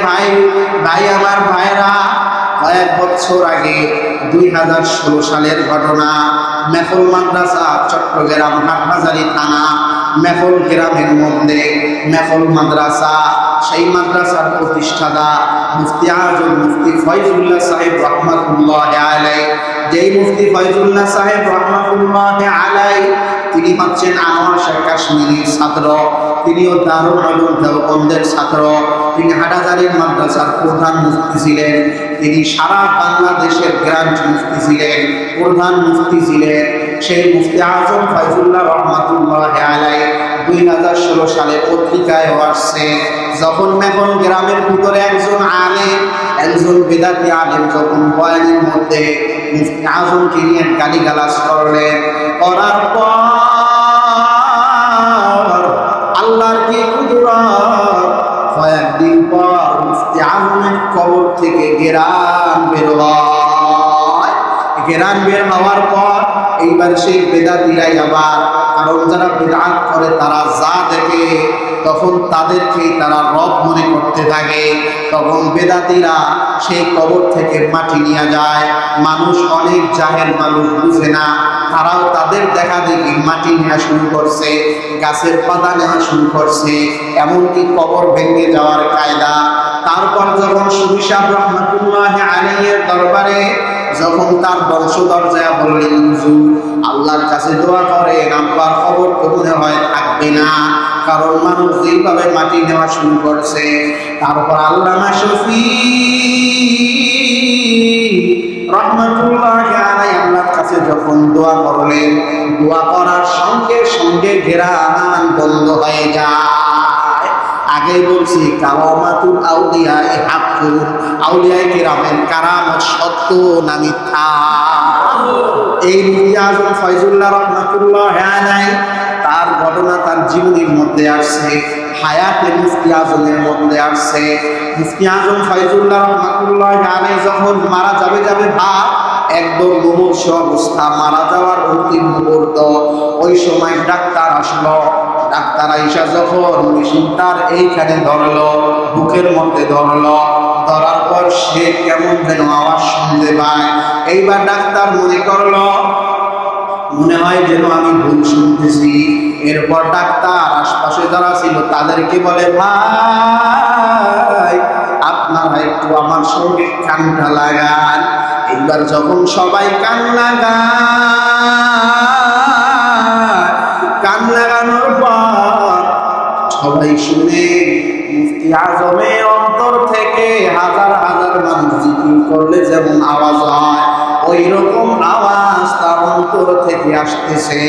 S1: ভাই আমার ভাইরা, কয়েক বছর আগে 2016 সালের ঘটনা, মেফল মাদ্রাসা, চট্টগ্রাম হাটহাজারী থানা মেফল গ্রামের মধ্যে মেফল মাদ্রাসা, সেই মাদ্রাসার প্রতিষ্ঠাতা মুফতি আজম মুফতি ফয়জুল্লাহ সাহেব রহমাতুল্লাহি আলাইহি। যেই মুফতি ফয়জুল্লাহ সাহেব রহমাতুল্লাহি আলাইহি তিনি হচ্ছেন আনোয়ার শাহ কাশ্মীরির ছাত্র, তিনিও দারুল উলুম দেওবন্দের ছাত্র। তিনি হাটহাজারী মাদ্রাসার প্রধান মুফতি ছিলেন, তিনি সারা বাংলাদেশের গ্রান্ট মুফতি ছিলেন, প্রধান মুফতি ছিলেন। সেই মুফতি আজম ফয়জুল্লাহ রহমাতুল্লাহি আলাইহি 2016 সালে পত্রিকায় আসছে, যখন মেফল গ্রামের ভিতরে একজন আলেম, একজন বেদাতি আলেম যখন বয়ানের মধ্যে মুফতি আজমকে নিয়ে গালিগালাজ করলেন, করার পর আল্লাহর কি কুদরত, কয়েকদিন পর মুফতি আজমের কবর থেকে ঘেরান বের হয়। ঘেরান বের হওয়ার পর এইবার সেই বেদাতিরাই আবার, কারণ যারা বিদআত করে তারা যা দেখে তখন তাদেরকেই তারা রব মনে করতে থাকে। তখন বেদাতিরা সেই কবর থেকে মাটি নিয়ে যায়। মানুষ অনেক জাহেল মানুষ, বুঝে না, তারাও তাদের দেখা দেখি মাটি নেওয়া শুরু করছে, গাছের পাতা নেওয়া শুরু করছে, এমনকি কবর ভেঙে যাওয়ার কায়দা। তারপর যখন সুফি সাহেব রহমাতুল্লাহি আলাইহির দরবারে যখন তার বংশধর যায় বললেন, হুজুর আল্লাহর কাছে দোয়া করেন, আব্বার খবর তো মনে হয় থাকবে না, কারণ মানুষ যেভাবে মাটি নেওয়া শুরু করছে। তারপর আল্লামা শফি রহমাতুল্লাহি আলাইহি আল্লাহর কাছে যখন দোয়া করলেন, দোয়া করার সঙ্গে সঙ্গে ঘেরান বন্ধ হয়ে যায়। আগে বলছি কারামাতুল আউলিয়া হাক্কুন, আউলিয়া কিরামের কারামত সত্য না মিথ্যা। এই মুফতি আজম ফয়জুল্লাহ রহমাতুল্লাহি আলাইহি তার ঘটনা তার জীবনীর মধ্যে আসছে, হায়াতে মুফতি আজমের মধ্যে আসছে। মুফতি আজম ফয়জুল্লাহ রহমাতুল্লাহি আলাইহি যখন মারা যাবে ভাব, একদম মুমূর্ষ অবস্থা, মারা যাওয়ার অন্তিম মুহূর্ত, ওই সময় ডাক্তার আসলো। ডাক্তার আইসা যখন মেশিন তার এইখানে ধরলো, বুকের মধ্যে ধরলো, ধরার পর সে কেমন যেন আওয়াজ শুনতে পায়। এইবার ডাক্তার মনে করলো, মনে হয় যেন আমি ভুল শুনতেছি। এরপর ডাক্তার আশপাশে যারা ছিল তাদেরকে বলে, ভাই আপনারা একটু আমার সঙ্গে কানটা লাগান। এইবার যখন সবাই কান লাগানোর পর সবাই শুনে, মুফতি আজমের অন্তর থেকে হাজার হাজার মানুষ জিকির করলে যেমন আওয়াজ হয়, ওই রকম আওয়াজ তার অন্তর থেকে আসতেছে।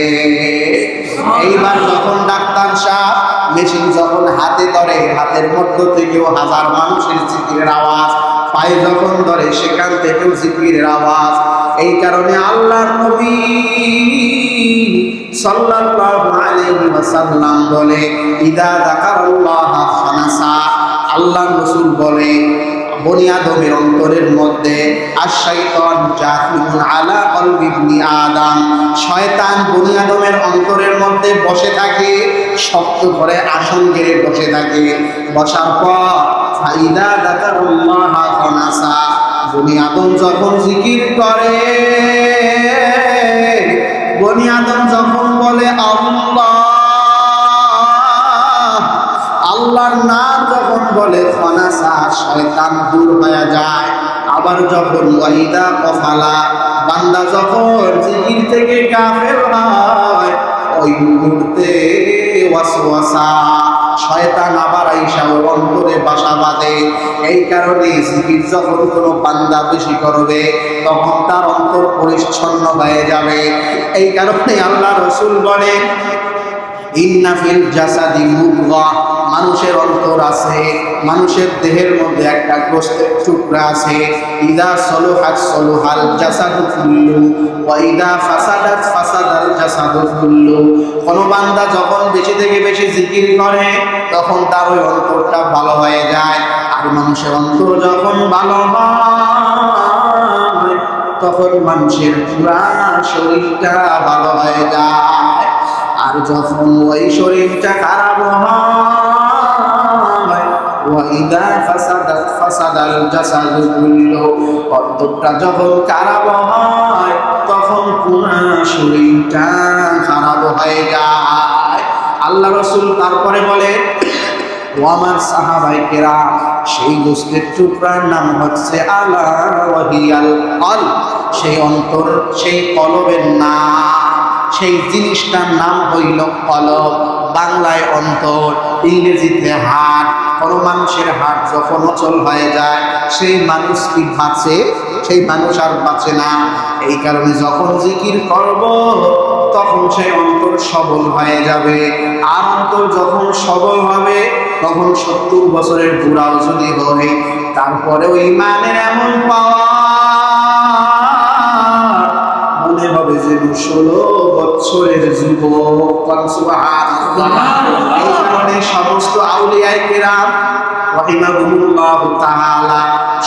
S1: এইবার যখন ডাক্তার সাহেব মেশিন যখন হাতে ধরে, হাতের মধ্য থেকেও হাজার মানুষের জিকিরের আওয়াজ পায়ে যখন ধরে সেখান থেকেও জিকিরের আওয়াজ। এই কারণে আল্লাহর নবী সাল্লাল্লাহু আলাইহি ওয়াসাল্লাম বলে ইদা যাকারাল্লাহ খানাসা, আল্লাহর রাসূল বলে বনি আদমের অন্তরের মধ্যে আশ-শাইতান জাথিমুন আলা কলবি ইবনি আদম, শয়তান বনি আদমের অন্তরের মধ্যে বসে থাকে, শক্ত করে আসন গেড়ে বসে থাকে। বসার পর ফাইদা যাকারাল্লাহ খানাসা, বনি আদম যখন জিকির করে, বনি আদম যখন বলে আল্লাহ, আল্লাহর নাম যখন বলে খানাসা, শয়তান দূর হয়ে যায়। আবার যখন ওয়াইদা কফালা, বান্দা যখন জিকির থেকে গাফেল হয়, ওই মুহূর্তে ওয়াসওয়াসা, শয়তান আবার আইসা ওর অন্তরে বাসা বাঁধে। এই কারণে জিকির যখন কোনো বান্দা বেশি করবে তখন তার অন্তর পরিচ্ছন্ন হয়ে যাবে। এই কারণে আল্লাহ রাসূল বলেন ইন্না ফিল জাসাদি মুদগাহ, মানুষের অন্তর আছে, মানুষের দেহের মধ্যে একটা গোশতের টুকরা আছে। ইদা সলুহাত সলুহাল জাসাদু কুল্লু ওয়া ইদা ফাসাদাত ফাসাদাল জাসাদু কুল্লু। কোন বান্দা যখন বেশি থেকে বেশি জিকির করে তখন তার ওই অন্তরটা ভালো হয়ে যায়। আর মানুষের অন্তর যখন ভালো হয় তখন মানুষের পুরা শরীরটা ভালো হয়ে যায়। আর যখন ওই শরীরটা খারাপ হয়, ওয়াইদা ফাসাদাত ফাসাদাল জাসাদু কুল্লু, অন্তরটা যখন খারাপ হয় তখন পুরা শরীরটা খারাপ হয়ে যায়। আল্লাহ রাসূল তারপরে বলে ও আমার সাহাবায়ে কেরাম, সেই গোশতের টুকরার নাম হচ্ছে আলা ওয়াহিয়াল কলব, সেই অন্তর, সেই কলবের নাম, সেই জিনিসটার নাম হইল কলব। বাংলায় অন্তর, ইংরেজিতে হার্ট। কোন মানুষের হার্ট যখন অচল হয়ে যায় সেই মানুষ কি বাঁচে? সেই মানুষ আর বাঁচে না। এই কারণে যখন জিকির করব তখন সেই অন্তর সবল হয়ে যাবে। আর অন্তর যখন সবল হবে তখন 70 বছরের বুড়াও যদি হয় তারপরেও ঈমানের এমন পাওয়া মনে হবে যে 16 বছরের যুবক। এই কারণে সমস্ত আউলিয়ায়ে কেরাম রাহিমাহুমুল্লাহু তাআলা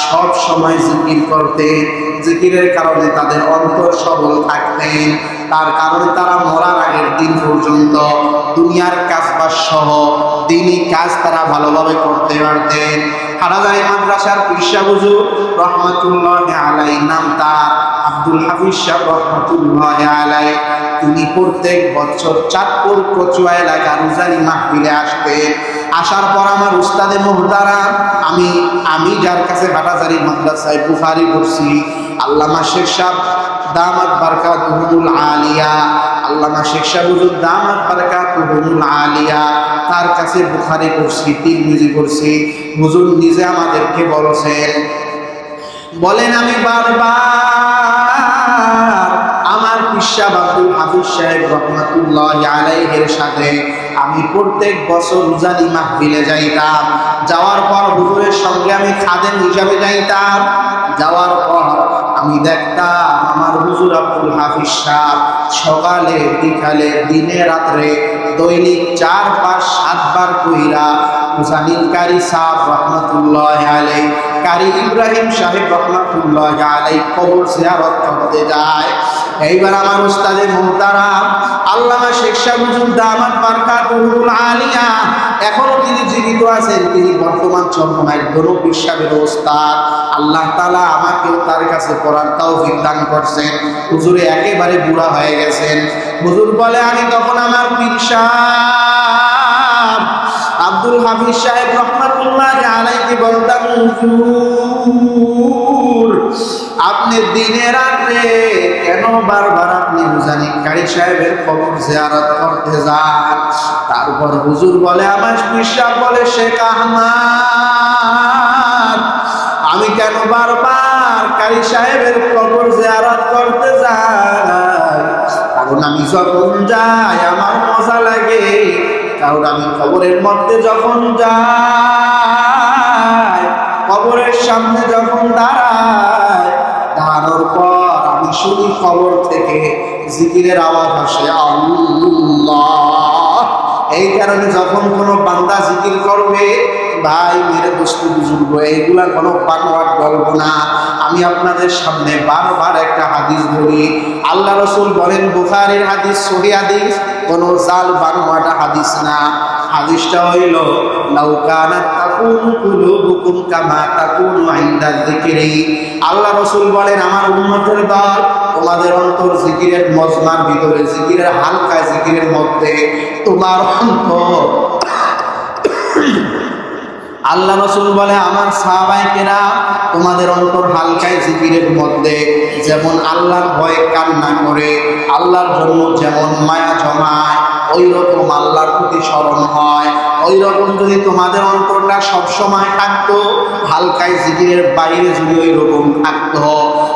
S1: সব সময় জিকির করতেন। জিকিরের কারণে তাদের অন্তর সবল থাকতেন। তার কারণে তারা মরার আগের দিন পর্যন্ত দুনিয়ার কাজবাজ সহ দ্বীনি কাজ তারা ভালোভাবে করতে পারতেন। হারাজারি মাদ্রাসার পীর হুজুর রহমাতুল্লাহি আলাইহি, নাম তার আব্দুল হাফিজ সাহেব রহমাতুল্লাহি আলাইহি, তিনি প্রত্যেক বছর চাঁদপুর কচুয়া এলাকার রুজানি মাহফিলে আসতেন। আসার পর আমার উস্তাদে মুহতারাম, আমি যার কাছে হাটাজারি মাদ্রাসায় বুখারী পড়ছি, আল্লামা শেখ সাহেব দামাত বারকাতুহুল আলিয়া, আল্লামা শেখ সাহেব হুজুর দামাত বারকাতুহুল আলিয়া, তার কাছে বুখারী পড়ছি, তিরমিজি পড়ছি। হুজুর নিজে আমাদেরকে বলেছেন, বলেন আমি বারবার আমার পিসা আব্দুল হাফিজ সাহেব রহমাতুল্লাহি আলাইহির সাথে আমি প্রত্যেক বছর রুজানি মাহফিলে যাইতাম। যাওয়ার পর হুজুরের সঙ্গে আমি খাদেম হিসাবে যাইতাম। যাওয়ার পর আমি দেখতাম আমার হুজুর আব্দুল হাফিজ সাহেব সকালে বিকালে দিনে রাত্রে দৈনিক 4, 5, 7 বার কইরা হুসাইন কারি সাহেব রহমাতুল্লাহি আলাইহি, কারি ইব্রাহিম সাহেব রহমাতুল্লাহি আলাইহি কবর জিয়ারত করতে যায়। এইবার আমার উস্তাদে মুহতারাম আল্লামা শেখ সাহেব হুজুর দামাত বারকাতুহুল আলিয়া, এখনো তিনি জীবিত আছেন। তিনি বর্তমান চরমনায় দরুদ বিশ্বাবের উস্তাদ। আল্লাহ তাআলা আমাকেও তার কাছে পড়ার তৌফিক দান করছেন। হুজুরে একেবারে বুড়া হয়ে গেছেন। হুজুর বলে আমি তখন আমার পীর সাহেব আব্দুল হাফিজ সাহেব রহমাতুল্লাহি আলাইহি বলতাম, হুজুর আপনি দিনে রাতে কেন বারবার আপনি হুসাইন কারি সাহেবের কবর জিয়ারত করতে যান? তারপর হুজুর বলে আমার পীর সাহেব বলে, শেখ আহমদ আমি কেন বারবার কারি সাহেবের কবর জিয়ারত করতে যাই? কারণ আমি যখন যাই আমার মজা লাগে। কারণ আমি কবরের মধ্যে যখন যাই, কবর কবরের সামনে যখন দাঁড়ায়, দাঁড়ানোর পর আমি শুনি কবর থেকে জিকিরের আওয়াজ আসে, আল্লাহ। এই কারণে যখন কোনো বান্দা জিকির করবে, ভাই মেরে দোস্ত বুজুর্গ, এইগুলা কোনো বানোয়াট গল্প না। আমি আপনাদের সামনে বারবার একটা হাদিস বলি। আল্লাহ রাসূল বলেন, বুখারীর হাদিস, সহিহ হাদিস, কোনো জাল বানোয়াটা হাদিস না। হাদিসটা হইল, লাউ কানাত তাকুনু কুলুবুকুম কামা তাকুনু ইনদা যিকরি। আল্লাহ রাসূল বলেন, আমার উম্মতের দল, তোমাদের অন্তর জিকিরের মজমার ভিতরে, জিকিরের হালকা জিকিরের মধ্যে তোমার অন্তর। আল্লাহ রাসূল বলে, আমার সাহাবায়ে কেরাম, তোমাদের অন্তর হালকায় জিকিরের মধ্যে যেমন আল্লাহর ভয়ে কান্না করে, আল্লাহর জন্য যেমন মায়া জমায়, ওই রকম আল্লাহর প্রতি স্মরণ হয়। ওই রকম যদি তোমাদের অন্তরটা সবসময় থাকতো, হালকায় জিকিরের বাইরে যদি ওই রকম থাকতো,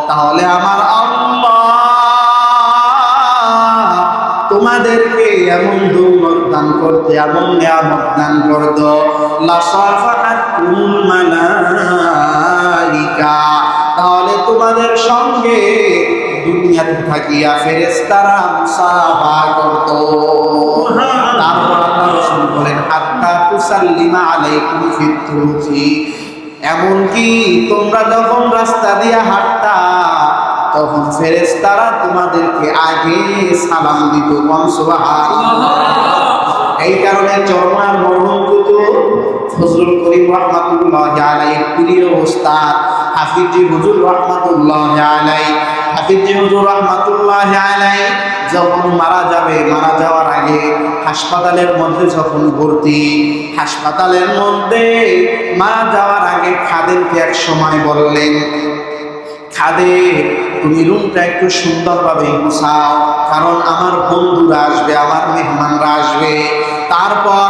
S1: তাহলে আমার আল্লাহ তোমাদেরকে এমন দৌলত দান করতে, এমন নিয়ামত দান করত, লাসাফাহাতুল মালাইকা, তাহলে তোমাদের সঙ্গে দুনিয়াতে থাকিয়া ফেরেশতারা মুসাফা করত। তারপর আল্লাহ রাসূল বলেন, হাত্তা তুসাল্লিমা আলাইকুম ফিত তুরুকি, এমনকি তোমরা যখন রাস্তা দিয়ে হাঁটতা, তখন ফেরেশতারা তোমাদেরকে আগে সালাম দিত। সুবহানাল্লাহ। এই কারণে চরমার মরহুম কুতুব ফজলুল করিম রাহমাতুল্লাহি আলাইহির প্রিয় ওস্তাদ হাফিজি হুজুর রাহমাতুল্লাহি আলাইহি, হাফিজি হুজুর রাহমাতুল্লাহি আলাইহি যখন মারা যাবে, মারা যাওয়ার আগে হাসপাতালের মধ্যে যখন ভর্তি, হাসপাতালের মধ্যে মারা যাওয়ার আগে খাদেমকে এক সময় বললেন, খাদেম, তুমি রুমটা একটু সুন্দরভাবে গুছাও, কারণ আমার বন্ধুরা আসবে, আমার মেহমানরা আসবে। তারপর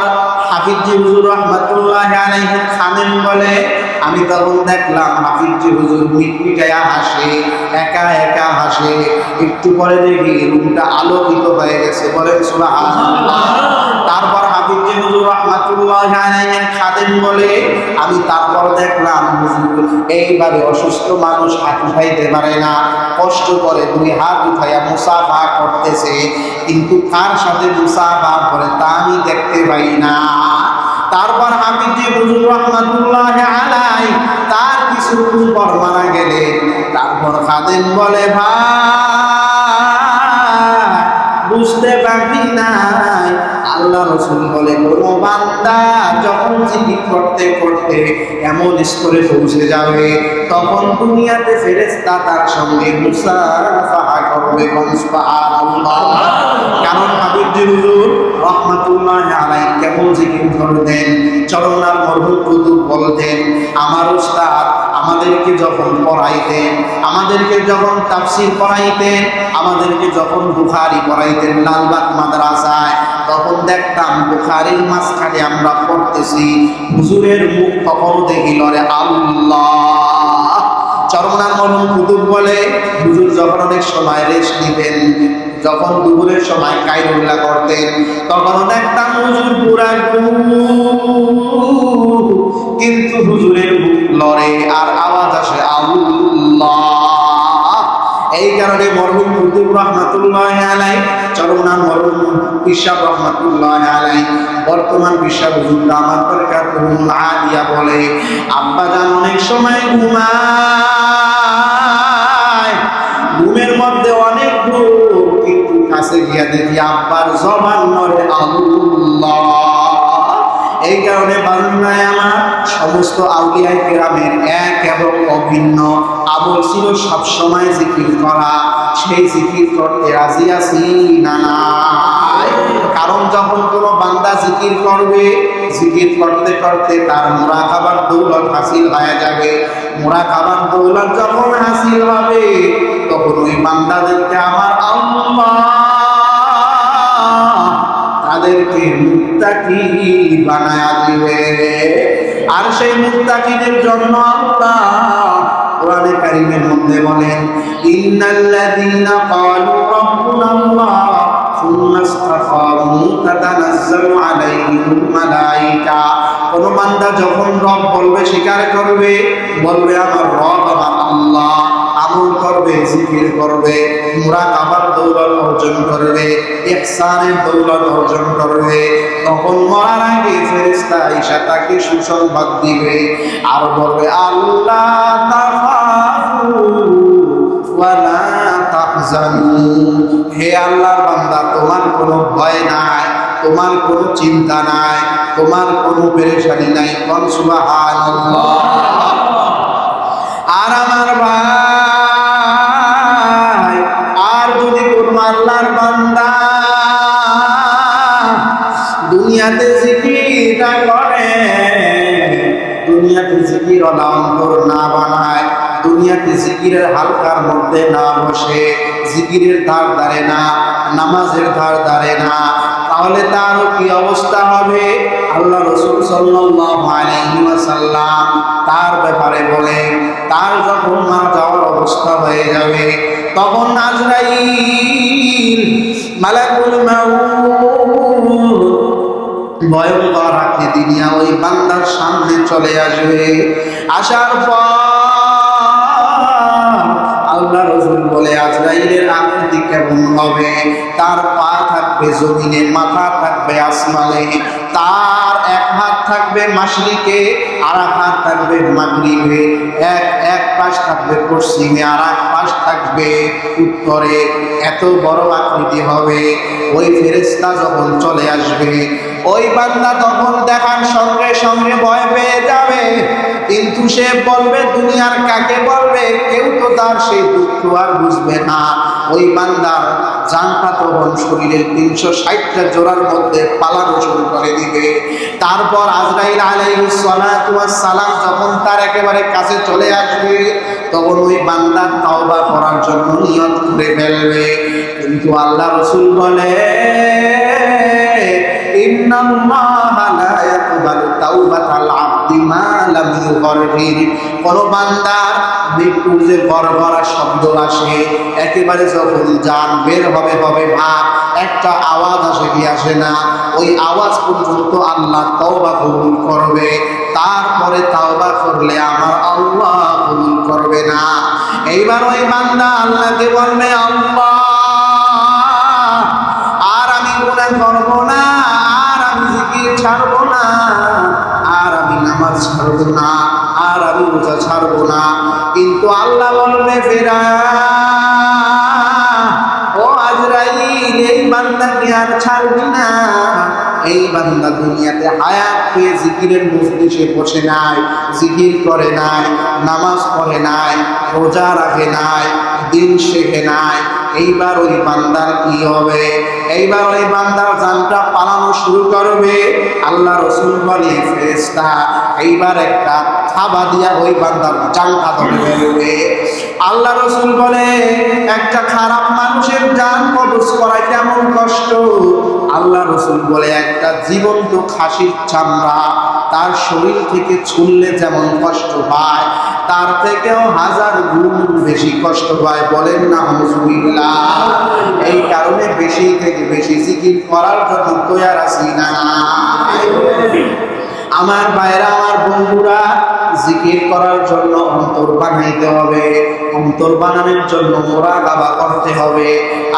S1: হাফিজি হুজুর রাহমাতুল্লাহি আলাইহি খাদেম বলে, আমি তখন দেখলাম হাফিজি হুজুর মিটমিটায়া হাসে, একা একা হাসে। একটু পরে দেখি রুমটা আলোকিত হয়ে গেছে। বলেন সুবহানাল্লাহ। তারপর হাফিজি হুজুর রাহমাতুল্লাহি আলাইহি খাদেম বলে, আমি তারপর দেখলাম হুজুর এইভাবে অসুস্থ মানুষ হাত উঠাইতে পারে না, কষ্ট করে দুই হাত উঠাইয়া মুসাফা করতেছে, কিন্তু কার সাথে মুসাফা করে তা আমি দেখতে পাই না। তারপর হাফিজি হুজুর রাহমাতুল্লাহি আলাইহি তার কিছুক্ষণ পর মারা গেলে, তারপর খাদেম বলে, ভাই বুঝতে বাকি নাই। আল্লাহ রাসূল বলে, কোন বান্দা যখন জিকির করতে করতে এমন স্তরে পৌঁছে যাবে, তখন দুনিয়াতে ফেরেশতা তার সঙ্গে মুসাফাহা করবে। সুবহানাল্লাহ। কারণ হাবিবজি হুজুর রাহমাতুল্লাহি আলাইহি কেমন জিকির করতেন, চরমনার মরহুম কুতুব বলতেন, আমার উস্তাদ আমাদেরকে যখন পড়াইতেন, আমাদেরকে যখন তাফসীর পড়াইতেন, আমাদেরকে যখন বুখারী পড়াইতেন লালবাগ মাদ্রাসায়, তখন দেখতাম বুখারীর মাঝখানে আমরা পড়তেছি, হুজুরের মুখ কখনো দেখি লরে আল্লাহ। চরমনার মরহুম কুতুব বলে, হুজুর যখন অনেক সময় রেস্ট নিতেন, যখন দুপুরের সময় কায়রুল্লাহ করতেন, তখন দেখতাম হুজুর পুরা কিন্তু হুজুরের মুখ লড়ে আর আওয়াজ আসে আল্লাহ। এই কারণে মরহুম কুতুব রাহমাতুল্লাহি আলাইহি, চরমনার মরহুম পিসাব রাহমাতুল্লাহি আলাইহি, বর্তমান পিসাব হুজুর দামাত বরকাতুহুল আলিয়া বলে, আব্বা জান অনেক সময় ঘুমায়, ঘুমের মধ্যে অনেক ঘুম, কিন্তু কাছে গিয়া দেখি আব্বার জবান নড়ে আল্লাহ। এই কারণে বাংলায় আমার সমস্ত আউলিয়া কেরামের এক এবং অভিন্ন আমল ছিল সবসময় জিকির করা। সেই জিকির করতে রাজি আছি না নাই? কারণ যখন কোনো বান্দা জিকির করবে, জিকির করতে করতে তার মুরাকাবার দৌলত হাসিল হয়ে যাবে। মুরাকাবার দৌলত যখন হাসিল হবে, তখন ওই বান্দাদেরকে আমার আল্লাহ তাদেরকে মুত্তাকি বানায়া দিবে। আর সেই মুত্তাকিদের জন্য আল্লাহ কোরআনে কারীমের মধ্যে বলেন, ইন্নাল্লাযীনা ক্বালু রাব্বুনাল্লাহ সুম্মা ইস্তাকামু তাতানাজ্জালু আলাইহিমুল মালায়েকা। কোন বান্দা যখন রব বলবে, স্বীকার করবে, বলবে আমার রব আমার আল্লাহ, আমল করবে, জিকির করবে, মুরাকাবার দৌলত অর্জন করবে, ইহসানের দৌলত অর্জন করবে, তখন মরার আগে ফেরেশতা এসে তাকে সুসংবাদ দিবে আর বলবে আল্লাহ তাখাফু ওয়ালা তাহজানু। হে আল্লাহর বান্দা, তোমার কোনো ভয় নাই, তোমার কোনো চিন্তা নাই, তোমার কোনো পেরেশানি নাই। কোন সুবহানাল্লাহ। আর আমার ভাই, আর যদি কোন আল্লাহর বান্দা দুনিয়াতে জিকিরটা করে, দুনিয়াতে জিকির ওলা অন্তর না বানায়, দুনিয়াতে জিকিরের হালকার মধ্যে না বসে, জিকিরের ধার ধারে না, নামাজের ধার ধারে না, তাহলে তার কি অবস্থা হবে? আল্লাহ রাসূল সাল্লাল্লাহু আলাইহি ওয়াসাল্লাম তার ব্যাপারে বলেন, তার যখন মারা যাওয়ার অবস্থা হয়ে যাবে, তখন আজরাইল মালাকুল মাউত ভয়ঙ্কর আকৃতি নিয়ে ওই বান্দার সামনে চলে আসবে। আসার পর আল্লাহ রাসূল বলে, আজরাইলের আকৃতি কেমন হবে? তার পা থাকবে জমিনে, মাথা থাকবে আসমানে, তার এক হাত থাকবে মাশরিকে, আর এক হাত থাকবে মাগরিবে, এক পাশ থাকবে পশ্চিমে, আর এক পাশ থাকবে উত্তরে। এত বড় আকৃতি হবে। ওই ফেরেশতা যখন চলে আসবে, ওই বান্দা তখন দেখার সঙ্গে সঙ্গে ভয় পেয়ে যাবে, কিন্তু সে বলবে, দুনিয়ার কাকে বলবে? কেউ তো তার সেই দুঃখ আর বুঝবে না। ওই বান্দার জানটা তখন শরীরের 360টা জোড়ার মধ্যে পালানো শুরু করে দিবে। তারপর আজরাইল আলাইহিস সালাতু ওয়াস সালাম যখন তার একেবারে কাছে চলে আসবে, তখন ওই বান্দা তওবা করার জন্য নিয়ত করে ফেলবে। কিন্তু আল্লাহ রাসূল বলে, ইন্নাল্লাহা লা ইয়াকবালু তাওবাতাল আবদি মা লাম ইউগরগির। কোন বান্দার মৃত্যুর যে গড়গড়া শব্দ আসে, একেবারে যখন জান বের হবে ভাব, একটা আওয়াজ আসে কি আসে না, ওই আওয়াজ পর্যন্ত আল্লাহ তওবা কবুল করবে। তারপরে তওবা করলে আমার আল্লাহ কবুল করবে না। এইবার ওই বান্দা আল্লাহকে বলবে, আল্লাহ আর আমি গুনাহ করব না, আর আমি জিকির ছাড়ব না, আর আমি নামাজ ছাড়ব না, আর আমি রোজা ছাড়ব না। কিন্তু আল্লাহ বলবে, ফেরা ও আজরাইল, এই বান্দা কি আর ছাড়বি না? এই বান্দা দুনিয়াতে হায়াত পেয়ে জিকিরের মজলিসে বসে নাই, জিকির করে নাই, নামাজ পড়ে নাই, রোজা রাখে নাই, দিন শেখে নাই। এইবার ওই বান্দার কি হবে? এইবার ওই বান্দার জানটা পালানো শুরু করবে। আল্লাহ রাসূল বলে, ফেরেশতা এইবার একটা থাবা দিয়া ওই বান্দার জানটা ধরে ফেলবে। আল্লাহ রাসূল বলে, একটা খারাপ মানুষের জান কবজ করা কেমন কষ্ট। আল্লাহ রাসূল বলে, একটা জীবন্ত খাসির চামড়া তার শরীর থেকে ছুললে যেমন কষ্ট পায়, তার থেকেও 1000 গুণ বেশি কষ্ট পায়। বলেন না হুজুবিল্লাহ। এই কারণে বেশি থেকে বেশি জিকির করার জন্য তৈয়ার আছি না? আমার ভাইরা, আমার বন্ধুরা, জিকির করার জন্য অন্তর বানাইতে হবে। অন্তর বানানোর জন্য মুরাকাবা করতে হবে।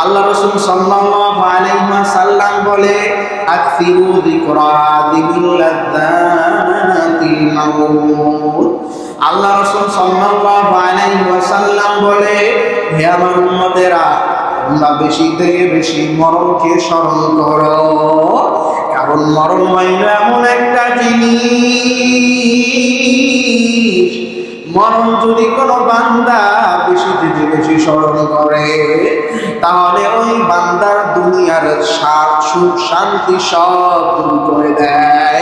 S1: আল্লাহ রাসূল সাল্লাল্লাহু আলাইহি ওয়াসাল্লাম বলে, আকসিরু যিকরা দিবিল লাযাতিল মাউত। আল্লাহ রাসূল সাল্লাল্লাহু আলাইহি ওয়াসাল্লাম বলে, হে আমার উম্মতেরা, তোমরা বেশি থেকে বেশি মরণকে স্মরণ করো। কারণ মরণ হইল এমন একটা জিনিস, মরণ যদি কোনো বান্দা বেশি থেকে বেশি স্মরণ করে, তাহলে ওই বান্দার দুনিয়ার সুখ শান্তি সব দূর করে দেয়।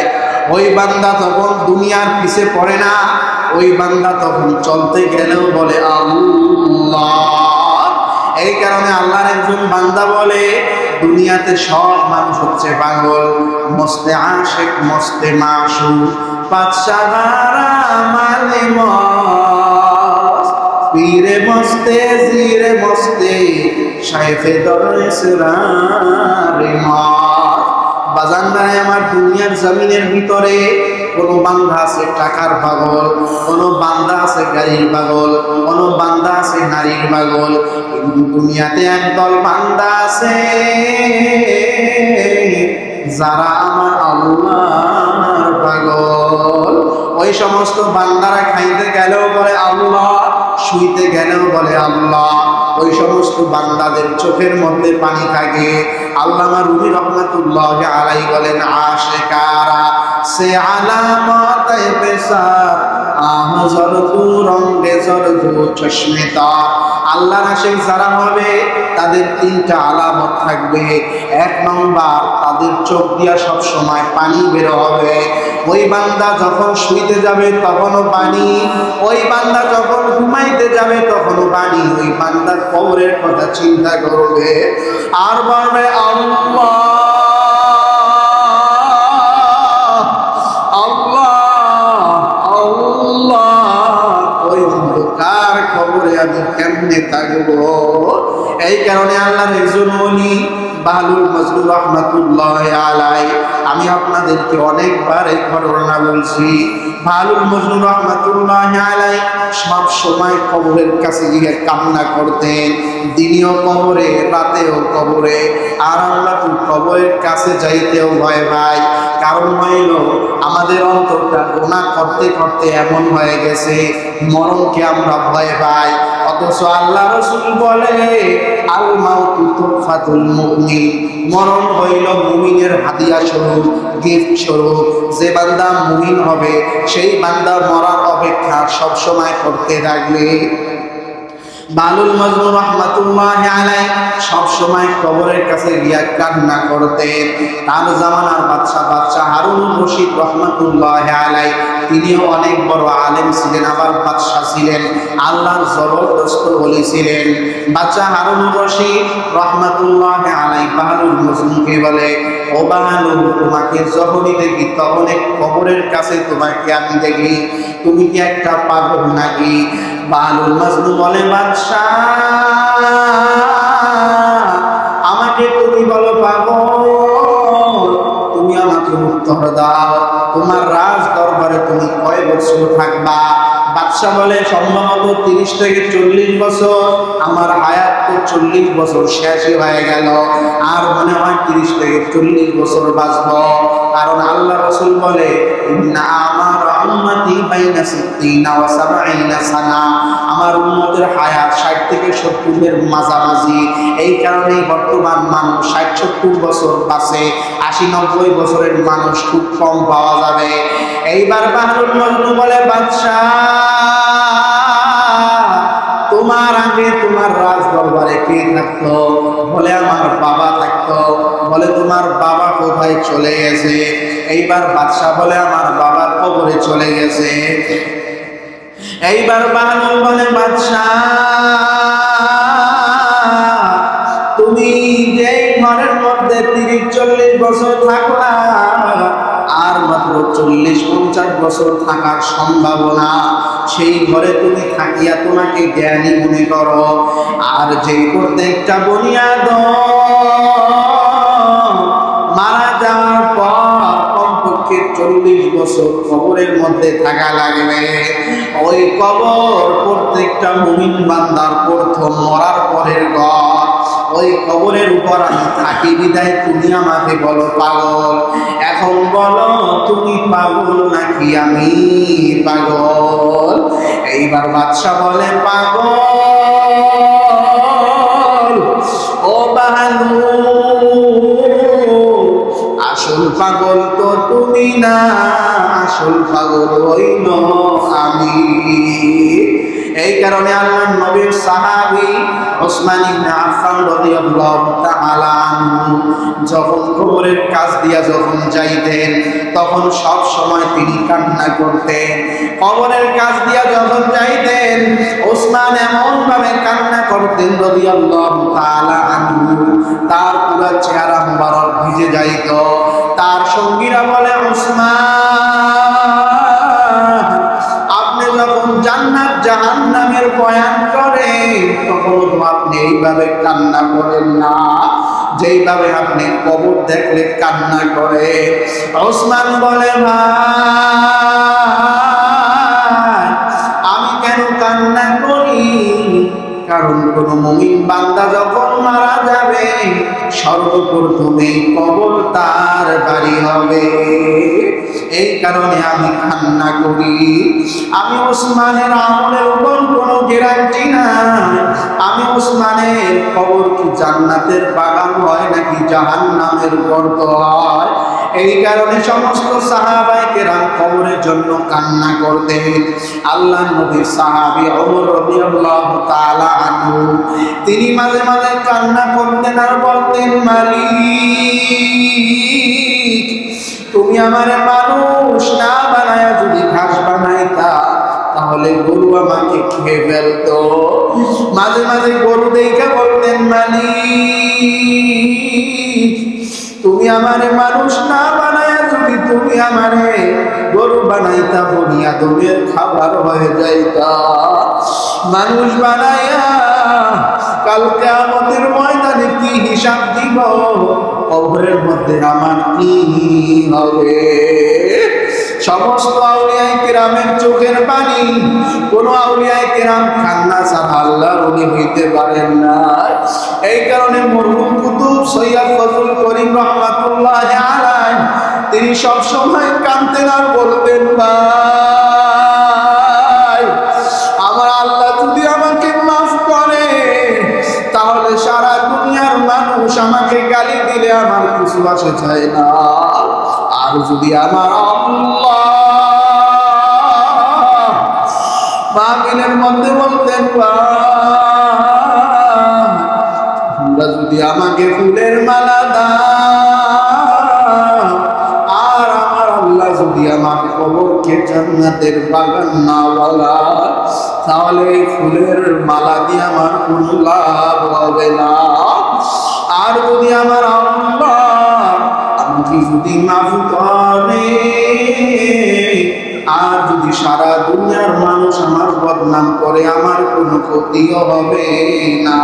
S1: ওই বান্দা তখন দুনিয়ার পিছে পড়ে না, ওই বান্দা তখন চলতে গেলেও বলে আল্লাহ। এই কারণে আল্লাহর একজন বান্দা বলে, দুনিয়াতে সব মানুষ হচ্ছে পাগল, মস্তে আশিক মস্তে মাসুক, বাদশাহারা মালে মস্ত, পীরে মস্তে জিরে মস্তে, শাইখে দরসরারে মত। বাজানরায় আমার, দুনিয়ার জমিনের ভিতরে কোনো বান্দা আছে টাকার পাগল, কোনো বান্দা আছে গাড়ির পাগল, কোনো বান্দা আছে নারীর পাগল, কিন্তু দুনিয়াতে একদল বান্দা আছে যারা আমার আল্লাহর পাগল। ওই সমস্ত বান্দারা খাইতে গেলেও বলে আল্লাহ, শুইতে গেলেও বলে আল্লাহ। ওই সমস্ত বান্দাদের চোখের মধ্যে পানি থাকে। আল্লামা রুমি রহমাতুল্লাহ আলাইহি বলেন, আশিকারা সে আলামত পেশার আহজরতু রঙ্গে জরদু চশমেতা। আল্লাহর আশিক যারা হবে তাদের তিনটা আলামত থাকবে। এক নম্বর, তাদের চোখ দিয়া সব সময় পানি বের হবে। ওই বান্দা যখন শুইতে যাবে তখনও পানি, ওই বান্দা যখন ঘুমাইতে যাবে তখনও পানি। ওই বান্দার কবরের কথা চিন্তা করবে আর বলবে আল্লাহ আমি কেমনে থাকবো। এই কারণে আল্লাহর একজন ওলি বাহলুল মজলুর রহমাতুল্লাহ আলাইহি, আমি আপনাদেরকে অনেকবার এই ঘটনা বলছি। বাহলুল মজলুর রহমাতুল্লাহ আলাইহি সব সময় কবরের কাছে গিয়ে কান্না করতেন, দিনেও কবরে রাতেও কবরে। আর আল্লাহ কবরের কাছে যাইতেও ভয় পাই। কারণ হইল আমাদের অন্তরটা গুনাহ করতে করতে এমন হয়ে গেছে মরণকে আমরা ভয় পাই। অথচ আল্লাহ রাসূল বলে আল মাউতু তুহফাতুল মুমিন, মরণ হইল মুমিনের হাদিয়া স্বরূপ, গিফট স্বরূপ। যে বান্দা মুমিন হবে সেই বান্দা মরার অপেক্ষা সব সময় করতে থাকবে। বাহলুল মজলুর রহমাতুল্লাহ আলাইহি সব সময় কবরের কাছে গিয়া কান্না করতেন। তার জামানার বাদশা হারুন রশিদ রহমাতুল্লাহ আলাইহি, তিনিও অনেক বড় আলেম ছিলেন, আবার বাদশা ছিলেন, আল্লাহর জবরদস্ত ওলি ছিলেন। বাদশা হারুন রশিদ রহমাতুল্লাহ আলাইহি বাহলুল মজলুমকে বলে, ও বাহলুল, তোমাকে যখনই দেখি তখনই কবরের কাছে তোমাকে আমি দেখি, তুমি কি একটা পাগল নাকি? বাহলুল মজলুম বলে, বাদশা আমাকে তুমি বলো পাগল, তুমি আমাকে উত্তর দাও, তোমার রাজ দরবারে তুমি কয় বছর থাকবা? বাদশা বলে, সম্ভবত 30 থেকে 40 বছর। আমার হায়াত তো 40 বছর শেষই হয়ে গেল, আর মনে হয় 30 থেকে 40 বছর বাঁচব। কারণ আল্লাহ রাসূল বলে, ইন্না আমার উম্মতি বাইনা 60 ওয়া 70 সানা, আমার উম্মতের হায়াত 60 থেকে 70 এর মাঝামাঝি। এই কারণেই বর্তমান মানুষ 60-70 বছর বাঁচে, 80-90 বছরের মানুষ খুব কম পাওয়া যাবে। এইবার বাহলুল মজলুম বলে, বাদশা তোমার আগে তোমার রাজ দরবারে কে থাকতো? বলে, আমার বাবা থাকতো। বলে, তোমার বাবা কোথায় চলে গেছে? এইবার বাদশা বলে, আমার বাবার কবরে চলে গেছে। এইবার বাহলুল বলে, বাদশা তুমি যেই ঘরের মধ্যে 30-40 বছর থাকলা, আর মাত্র 40-50 বছর থাকার সম্ভাবনা, সেই ঘরে তুমি থাকিয়া তোমাকে জ্ঞানী মনে করো। আর যেই প্রত্যেকটা বুনিয়াদ মারা যাওয়ার পর কমপক্ষে 40 বছর কবরের মধ্যে থাকা লাগবে। ওই কবর প্রত্যেকটা মুমিন বান্দার প্রথম মরার পরের ঘর। ওই কবরের উপর আমি থাকি বিদায় তুমি আমাকে বলো পাগল। এখন বলো, তুমি পাগল নাকি আমি পাগল? এইবার বাদশা বলে, পাগল। ও বাহলুল, আসল পাগল তো তুমি না, আসল পাগল হইল আমি। এই কারণে আল্লাহর নবীর সাহাবী ওসমান ইবনে আফফান রাদিয়াল্লাহু তাআলা আনহু যখন কবরের কাছ দিয়া যখন যাইতেন তখন সব সময় তিনি কান্না করতেন। কবরের কাছ দিয়া যখন যাইতেন ওসমান এমন ভাবে কান্না করতেন রাদিয়াল্লাহু তাআলা আনহু, তার পুরো চেহারা মুবারক ভিজে যাইত। তার সঙ্গীরা বলে, ওসমান আপনি যখন জান্নাত জাহান্নামের বয়ান করেন তখন আপনি এইভাবে এইভাবে কান্না করেন না যেইভাবে আপনি কবর দেখলে কান্না করে। ওসমান বলে ভাই আমি কেন কান্না করি? কারণ কোন মুমিন বান্দা যখন মারা যাবে সর্বপ্রথমে কবর তার বাড়ি হবে, এই কারণে আমি কান্না করি। আমি ওসমানের আমলের উপর কোনো গ্যারান্টি নাই। আমি ওসমানের কবর কি জান্নাতের বাগান হয় নাকি জাহান্নামের গর্ত হয়? এই কারণে সমস্ত সাহাবায়ে কেরাম কবরের জন্য কান্না করতেন। আল্লাহর নবীর সাহাবী ওমর রাদিয়াল্লাহু তাআলা আনহু তিনি মাঝে মাঝে কান্না করতেন আর বলতেন, মালিক তুমি আমারে মানুষ না বানায়া যদি ঘাস বানাইতা তাহলে গরু আমাকে খেয়ে ফেলতো। মাঝে মাঝে গরু দেখে বলতেন, মালিক তুমি আমারে মানুষ না বানায়া যদি তুমি আমারে গরু বানাইতা বনি আদমের খাবার হয়ে যাইতা। মানুষ বানায়া কাল কিয়ামতের ময়দানে কি হিসাব দিব? কবরের মধ্যে আমার কি হবে? সমস্ত আউলিয়ায়ে কেরামের চোখের পানি, কোন আউলিয়ায়ে কেরাম কান্না ছাড়া আল্লাহর ওলি হইতে পারেন না। এই কারণে মরহুম কুতুব সৈয়দ ফজলুল করিম রাহমাতুল্লাহি আলাইহি তিনি সব সময় কাঁদতেন আর বলতেন, ভাই আমার আল্লাহ যদি আমাকে মাফ করে তাহলে সারা দুনিয়ার মানুষ আমাকে গালি দিলে আমার কিছু আসে যায় না। আর যদি আমার আল্লাহ মাহফিলের মধ্যে বলতেন, তোমরা যদি আমাকে ফুলের মালা দাও আর আমার আল্লাহ যদি আমার কবরকে জান্নাতের বাগান না বানায় তাহলে এই ফুলের মালা দিয়ে আমার কোনো লাভ হবে না। আর যদি আমার আল্লাহ আমাকে যদি মাফ করে আর যদি সারা দুনিয়ার মানুষ আমার বদনাম করে আমার কোনো ক্ষতিও হবে না।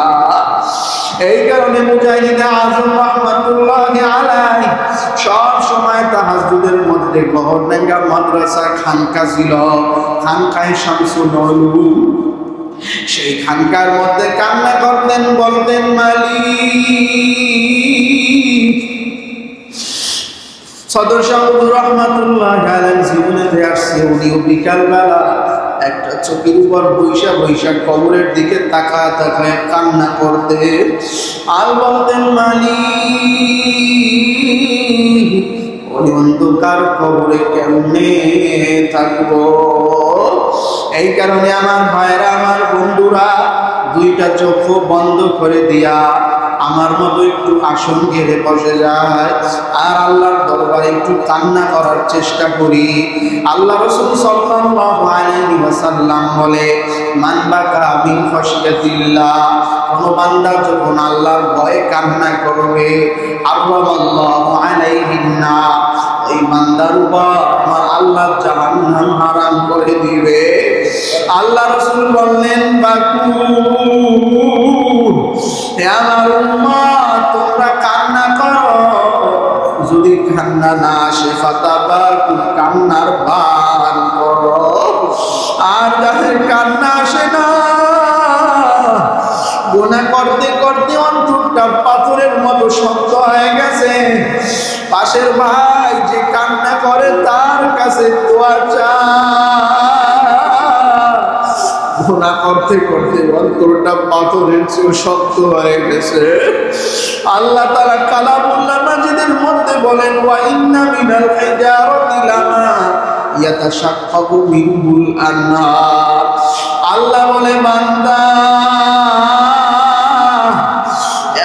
S1: এই কারণে মুজাহিদ আজম রাহমাতুল্লাহি আলাইহি সব সময় তাহাজ্জুদের মধ্যে গহরনাঙ্গা মাদ্রাসা খানকা ছিল, খানকায়ে শামসুল উলুম, সেই খানকার মধ্যে কান্না করতেন, বলতেন, মালিক সদর শাহ রহমাতুল্লাহি আলাইহি জীবনেতে আসছে উনিও বিকালবেলা একটা চোখের উপর বৈশা বৈশা কবরের দিকে তাকায় তাকায় কান্না করতে আর বলতেন, মালিক ওই অন্ধকার কবরে কেমনে থাকবো? এই কারণে আমার ভাইরা, আমার বন্ধুরা দুইটা চোখ বন্ধ করে দিয়া আমার মতো একটু আসন ঘেরে বসে যায় আর আল্লাহর দরবারে একটু কান্না করার চেষ্টা করি। আল্লাহ রাসূল সাল্লাল্লাহু আলাইহি ওয়াসাল্লাম বলে, মান বাকা মিন খাশিয়াতিল্লাহ, কোন বান্দা যখন আল্লাহর ভয়ে কান্না করবে আল্লাহু আলাইহিন নার, এই বান্দার উপর আমার আল্লাহ জাহান্নাম হারাম করে দিবে। আল্লাহ রাসূল বললেন, বাকুর হে আমার উম্মত তোমরা কান্না করো, যদি কান্না না আসে ফাতাবাকু কান্নার বান করো। আর যাদের কান্না আসে না, গুনাহ করতে করতে অন্তরটা পাথরের মতো শক্ত হয়ে গেছে, পাশের ভাই যে কান্না করে তার কাছে দোয়া চায়, গুনাহ করতে করতে অন্তরটা পাথরের চেয়ে শক্ত হয়ে গেছে। আল্লাহ তাআলা কালামুল্লাহ মাজিদের মধ্যে বলেন, ওয়া ইন্না মিনাল হিজারাতি লামা ইয়াতাশাক্কাকু মিনহুল আনহার। আল্লাহ বলে, বান্দা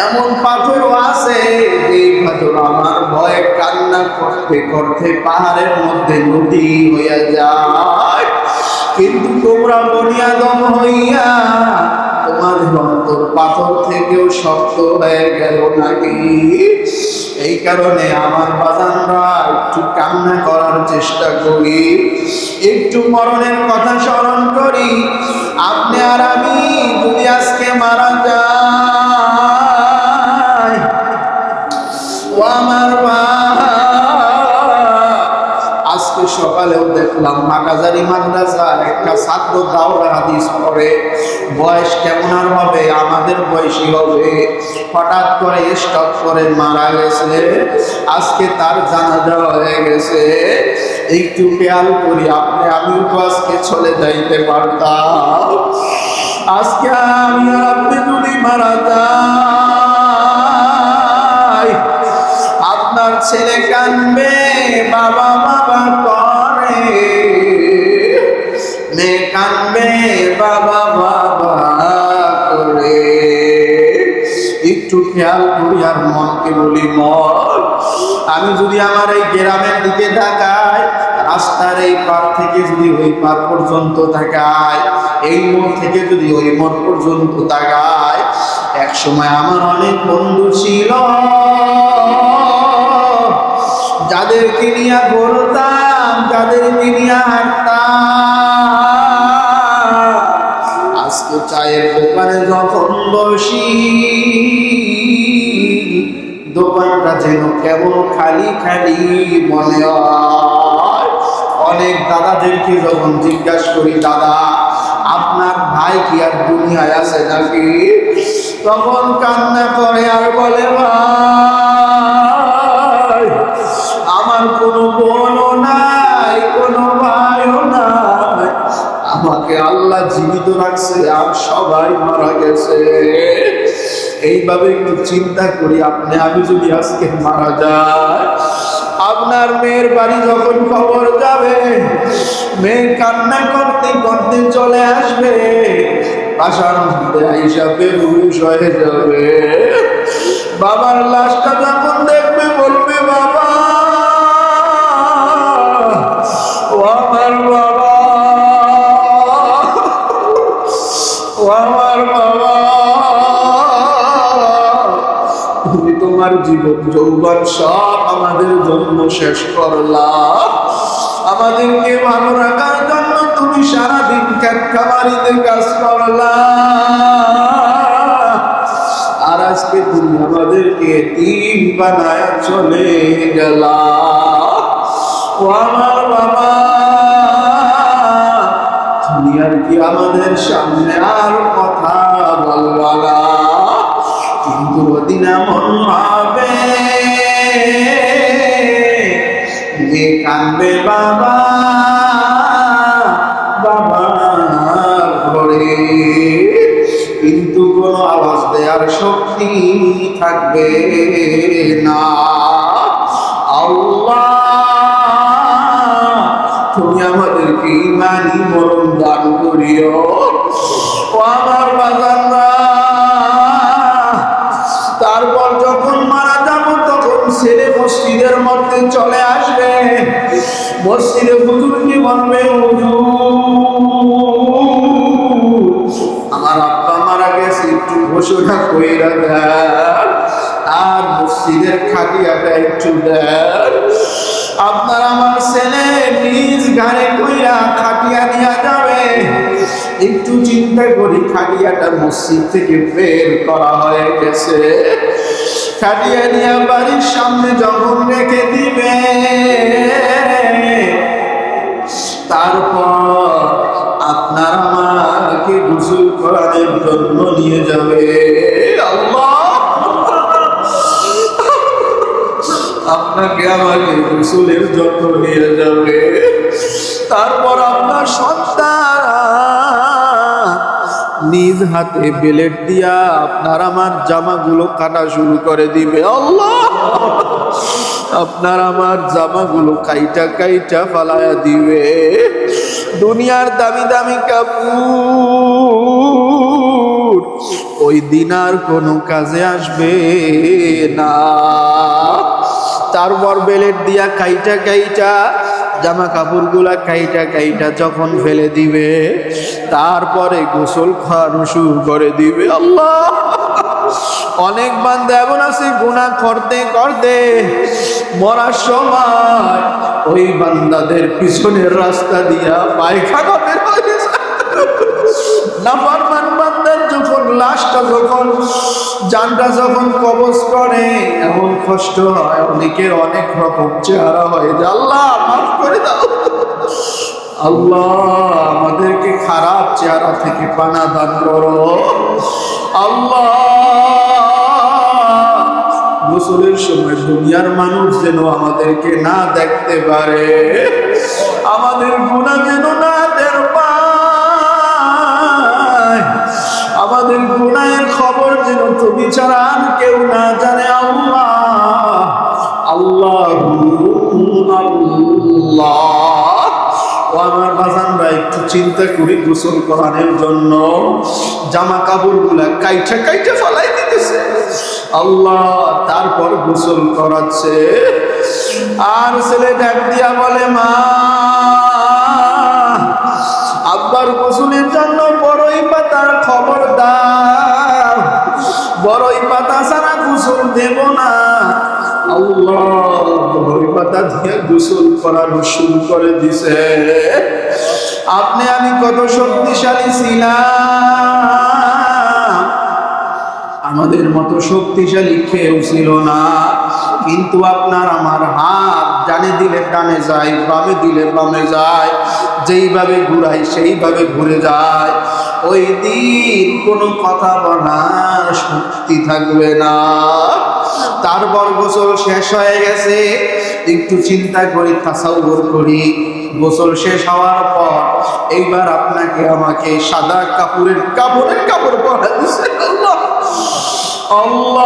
S1: এমন পাথরও আছে এই পাথর আমার ভয়ে কান্না করতে করতে পাহাড়ের মধ্যে নদী হইয়া যায়, কিন্তু তোমরা বনি আদম হইয়া তোমাদের অন্তর পাথর থেকেও শক্ত হয়ে গেল নাকি? এই কারণে আমার বাজানরা একটু কান্না করার চেষ্টা করি, একটু মরণের কথা স্মরণ করি। আপনি আর আমি যদি আজকে মারা যাই সকালেও দেখলাম হাটহাজারী মাদ্রাসার একটা ছাত্র দাওরা হাদিস পড়ে, বয়স কেমন আর হবে, আমাদের বয়সী হবে, হঠাৎ করে স্টক করে মারা গেছে। আজকে তার জানাজা হয়ে গেছে। একটু খেয়াল করি, আমিও তো আজকে চলে যাইতে পারতাম। আজকে আমি আর আপনি যদি মারা যাই, আপনার ছেলে কাঁদবে, বাবা বাবা করে, মেয়ে কাঁদবে, বাবা বাবা করে। একটু খেয়াল করি আর মনকে বলি, মন, আমি যদি আমার এই গ্রামের দিকে তাকাই, রাস্তার এই পার থেকে যদি ওই পার পর্যন্ত তাকাই, এই মোড় থেকে যদি ওই মোড় পর্যন্ত তাকাই, এক সময় আমার অনেক বন্ধু ছিল যাদেরকে নিয়ে ঘুরতাম, যাদেরকে নিয়ে হাঁটতাম। আজকে চায়ের দোকানে যখন বসি, দোকানটা যেন কেমন খালি খালি মনে হয়। অনেক দাদাদেরকে যখন জিজ্ঞাসা করি, দাদা আপনার ভাই কি আর দুনিয়ায় আছে নাকি, তখন কান্না করে আর বলে, ভাই আমার কোনো বোনও নাই, কোনো ভাইও নাই, আমাকে আল্লাহ জীবিত রাখছে আর সবাই মারা গেছে। এইভাবে একটু চিন্তা করি, আমি যদি আজকে মারা যাই, আপনার মেয়ের বাড়ি যখন খবর যাবে, মেয়ে কান্না করতে করতে চলে আসবে, বাসার মধ্যে আইসা বেহুশ হয়ে যাবে। বাবার লাশটা যখন দেখবে বলবে, বাবা, ও আমার বাবা, ও আমার বাবা, তুমি তোমার জীবন যৌবন সব আমাদের জন্য শেষ করলা, আমাদেরকে ভালো রাখার জন্য তুমি সারাদিন খামারিতে কাজ করলা, আর আজকে তুমি আমাদেরকে তিন বানায় চলে গেলা। ও আমার বাবা, তুমি আর কি আমাদের সামনে আর কথা বলবা না, কিন্তু ওদিন এমন হবে যে কাঁদবে বাবা বাবা করে, কিন্তু কোনো আওয়াজ দেওয়ার শক্তি থাকবে না। আল্লাহ, তুমি আমাদেরকে ইমানি মরণ দান করিও। ও আমার বাজাররা, তারপর যখন মারা যাব, তখন ছেলে মসজিদের মধ্যে চলে আসবে, মসজিদে হুজুরকে বলবে, আমার আব্বা মারা গেছে, একটু ঘোষণা কইরা দেন, আর মসজিদের খাটিয়াটা একটু দেন। আপনার আমার ছেলে নিজ ঘাড়ে কইরা খাটিয়া নিয়ে যাবে। একটু চিন্তা করি, খাটিয়াটা মসজিদ থেকে বের করা হয়ে গেছে, খাটিয়া নিয়ে বাড়ির সামনে যখন রেখে দিবে, তারপর আপনার আমাকে গোসল করানোর জন্য নিয়ে যাবে। আল্লাহ, আপনাকে আমাকে গোসলের জন্য নিয়ে যাবে। তারপর আপনার সন্তান নিজ হাতে বেলেট দিয়া আপনার আমার জামাগুলো কাটা শুরু করে দিবে। আল্লাহ, আপনার আমার জামাগুলো কাইটা কাইটা ফালায়া দিবে। দুনিয়ার দামি দামি কাপড় ওই দিন আর কোনো কাজে আসবে না। তারপর বেলেট দিয়া কাইটা কাইটা জামা কাপড়গুলা কাইটা কাইটা যখন ফেলে দিবে, তারপরে গোসল খাওয়ানো শুরু করে দিবে। আল্লাহ, অনেক বান্দা এমন আছে গুনাহ করতে করতে মরার সময় ওই বান্দাদের পিছনের রাস্তা দিয়া পায়খানা বের হয়ে যায়। নাফরমান বান্দার যখন লাশটা যখন জানটা যখন কবজ করে, এমন কষ্ট হয়, অনেকের অনেক রকম চেহারা হয়। আল্লাহ মাফ করে দাও। আল্লাহ আমাদেরকে খারাপ চেহারা থেকে পানা দান করো। আল্লাহ গোসলের সময় দুনিয়ার মানুষ যেন আমাদেরকে না দেখতে পারে, আমাদের গুনাহ যেন না টের পায়, আমাদের গুনাহের খবর যেন তুমি ছাড়া আর কেউ না জানে। আল্লাহ আল্লাহ আল্লাহ আমার বাজানরা একটু চিন্তা করি গোসল করানোর জন্য জামা কাপড় গুলা কাইটা কাইটা ফেলাই দিতেছে। আল্লাহ তারপর গোসল করাচ্ছে, আর ছেলে ডাক দিয়া বলে, মা আব্বার গোসলের জন্য বড়ই পাতার খবর দাও, বড়ই পাতা ছাড়া গোসল দেব না। আল্লাহ বড়ই পাতা দিয়ে গোসল করানো শুরু করে দিছে। আপনি আমি কত শক্তিশালী ছিলাম, আমাদের মতো শক্তিশালী কেউ ছিল না, কিন্তু আপনার আমার হাত ডানে দিলে ডানে যায়, বামে দিলে বামে যায়, যেইভাবে ঘুরাই সেইভাবে ঘুরে যায়। ওই দিন কোনো কথা বলার শক্তি থাকবে না। তারপর গোসল শেষ হয়ে গেছে, একটু চিন্তা করি, তাসাউর করি, গোসল শেষ হওয়ার পর এইবার আপনাকে আমাকে সাদা কাপড়ের কাপড় পরা দিছে। আল্লাহ আল্লাহ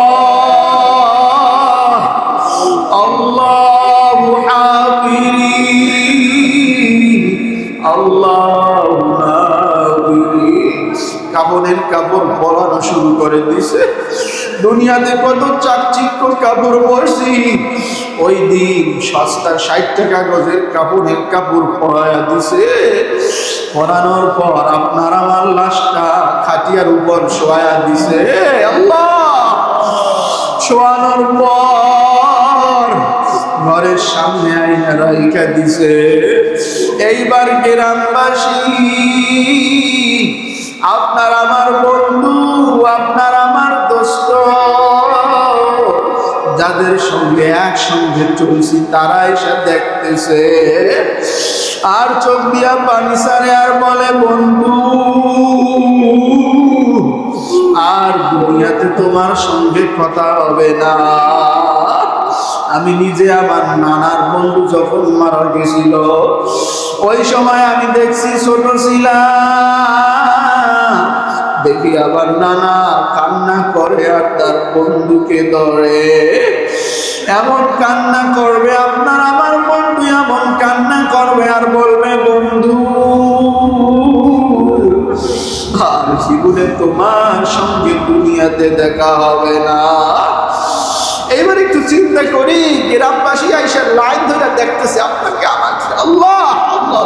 S1: আল্লাহু হাফিজ আল্লাহু নাবির কাপড়ের কাপড় পরানো শুরু করে দিছে। দুনিয়াতে কত চাকচিক্য কাপড় পরছি, ওই দিন সস্তা 60 টাকা গজের কাপড়ের কাপড় পরায়া দিছে। পরানোর পর আপনার আমার লাশটা খাটিয়ার উপর শোয়া দিছে। আল্লাহ শোয়ানোর পর ঘরের সামনে আইনা রাইখা দিছে। এইবার গ্রামবাসী আপনার আমার বন্ধু, আপনার আমার দোস্ত, যাদের সঙ্গে একসঙ্গে চলছি তারা এসে দেখতেছে, আর চোখ দিয়া পানি ছাড়ে, আর বলে, বন্ধু আর দুনিয়াতে তোমার সঙ্গে কথা হবে না। আমি নিজে আমার নানার বন্ধু যখন মারা গেছিল, ওই সময় আমি দেখছি ছোট ছিলাম, দেখি আবার নানা কান্না করে আর তার বন্ধুকে ধরে। এমন কান্না করবে আপনার আমার বন্ধু, এমন কান্না করবে আর বলবে, বন্ধু আর জীবনে তোমার সঙ্গে দুনিয়াতে দেখা হবে না। এইবার একটু চিন্তা করি, গ্রামবাসী আইসা লাইন ধরে দেখতেছে আপনাকে আমাকে। আল্লাহ আল্লাহ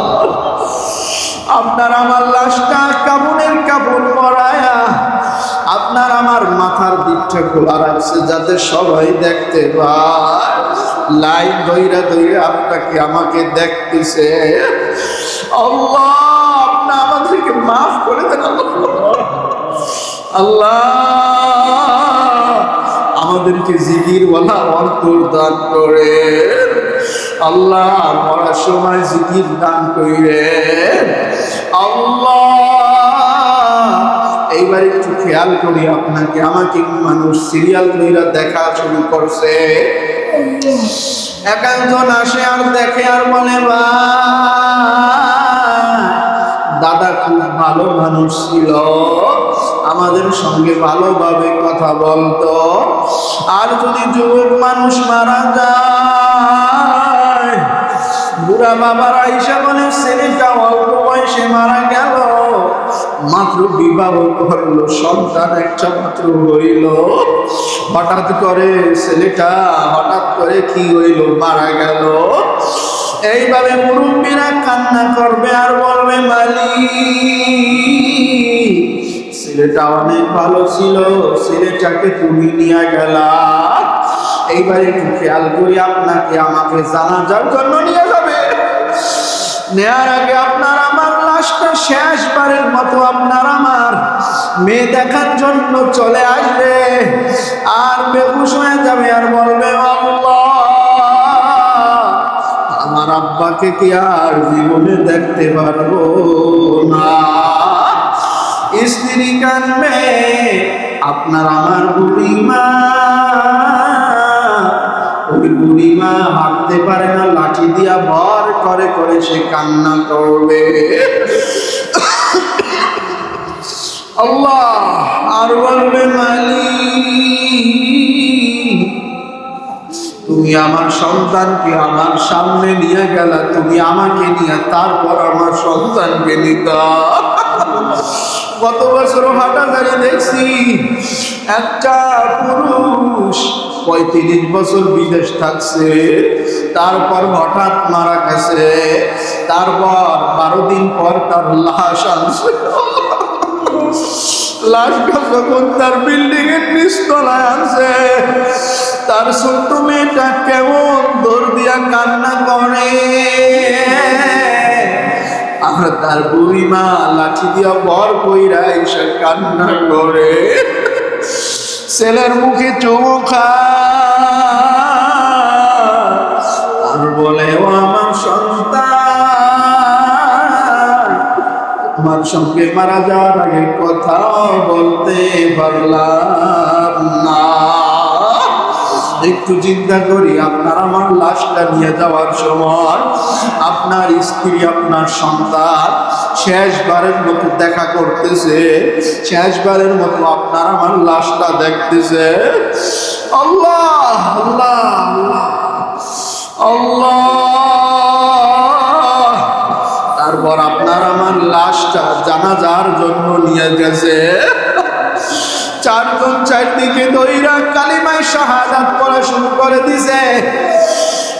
S1: আপনার আমার লাশটা কাপড়ের কাপড় পরায়া আপনার আমার মাথার দিকটা খোলা রাখছে, যাতে সবাই দেখতে পায়। লাইন ধইরা ধইরা আপনাকে আমাকে দেখতেছে। আল্লাহ আপনি আমাদেরকে মাফ করে দেন। আল্লাহ আমাদেরকে জিকিরওয়ালা অন্তর দান করে। আল্লাহ মরার সময় জিকির দান করে। আল্লাহ এইবার একটু খেয়াল করি, আপনাকে আমাকে মানুষ সিরিয়াল ধইরা দেখা শুরু করছে। এক একজন আসে আর দেখে আর বলে, দাদা খুব ভালো মানুষ ছিল, আমাদের সঙ্গে ভালোভাবে কথা বলতো, আর যদি যুবক মানুষ মারা যায়, বুড়া বাবার আইসা বলে, ছেলেটা অল্প বয়সে মারা গেল, মাত্র বিবাহ করলো, সন্তান একটা মাত্র হইল, হঠাৎ করে ছেলেটা হঠাৎ করে কি হইল, মারা গেল। এইভাবে মুরব্বীরা কান্না করবে আর বলবে, মালিক ছেলেটা অনেক ভালো ছিল, ছেলেটাকে তুমি নিয়ে গেলা। এইবার একটু খেয়াল করি, আপনাকে আমাকে জানাজার জন্য নিয়ে যাবে। নেয়ার আগে আপনার আমার লাশটা শেষবারের মতো আপনার আমার মেয়ে দেখার জন্য চলে আসবে, আর বেহুশ হয়ে যাবে আর বলবে, আল্লাহ আমার আব্বাকে কি আর জীবনে দেখতে পারবো না। স্ত্রী কাঁদবে, আপনার আমার বুড়িমা, ওই বুড়িমা হাঁটতে পারে না, লাঠি দিয়া ভর করে করে সে কান্না করবে। আল্লাহ আর বলবে, মালিক তুমি আমার সন্তানকে আমার সামনে নিয়ে গেলা, তুমি আমাকে নিয়ে তারপর আমার সন্তানকে নিতা। গত বছর হাঁটাগাড়ি দেখছি, একটা পুরুষ 35 বছর বিদেশ থাকছে, তারপর হঠাৎ মারা গেছে, তারপর 12 দিন পর তার লাশ আনছে। লাশটা যখন তার বিল্ডিং এর নিচতলায় আনছে, তার ছোট্ট মেয়েটা কেমন দৌড় দিয়া কান্না করে, আর তার বুড়িমা লাঠি দিয়া বর কইরা এসে কান্না করে। ছেলের মুখে চুমু খায় আর বলে, ও আমার সন্তান, আমার সঙ্গে মারা যাওয়ার আগে কথা বলতে পারলাম না। একটু চিন্তা করি, আপনার আমার লাশটা নিয়ে যাওয়ার সময় আপনার স্ত্রী, আপনার সন্তান শেষবারের মতো দেখা করতেছে, শেষবারের মতো আপনার আমার লাশটা দেখতেছে। আল্লাহ আল্লাহ আল্লাহ। তারপর আপনার আমার লাশটা জানাজার জন্য নিয়ে গেছে। 4 জন চারদিকে দইরা কালিমায়ে শাহাদাত পড়া শুরু করে দিছে,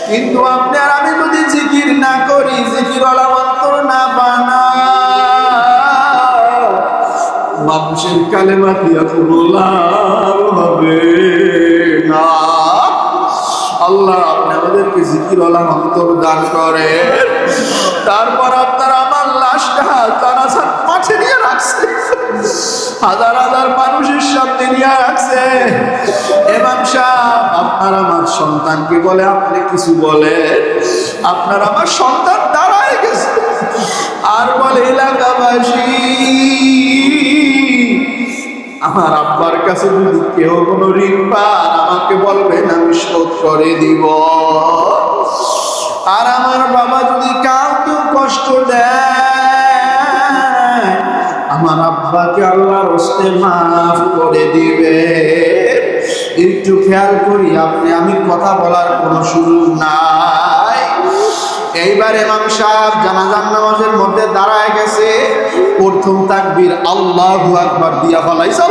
S1: কিন্তু আপনি আর আমি যদি জিকির না করি, জিকিরওয়ালা মন্ত্র না বানাই, মানুষের কালেমা দিয়া কোনো লাভ হবে না। আল্লাহ আপনি আমাদেরকে জিকিরওয়ালা মন্ত্র দান করেন। তারপর আপনার আমার লাশটা জানাজার মাঠে নিয়ে রাখছে, হাজার হাজার মানুষের সামনে নিয়ে রাখছে। ইমাম সাহেব আপনার আমার সন্তানকে বলে, আপনি কিছু বলে, আপনার আমার সন্তান দাঁড়ায় গেছে আর বলে, এলাকাবাসী আমার আব্বার কাছে যদি কেউ কোনো ঋণ পান আমাকে বলবেন, আমি শোধ করে দিব। আর আমার বাবা যদি কাউকে কষ্ট দেয়, আমার আব্বাকে আল্লাহর হস্তে মাফ করে দিবে। একটু খেয়াল করি, আপনি আমি কথা বলার কোনো সুযোগ নাই। এইবার ইমাম সাহেব জানাজার নামাজের মধ্যে দাঁড়ায় গেছে, প্রথম তাকবীর আল্লাহু আকবার দিয়া ফলাইছে।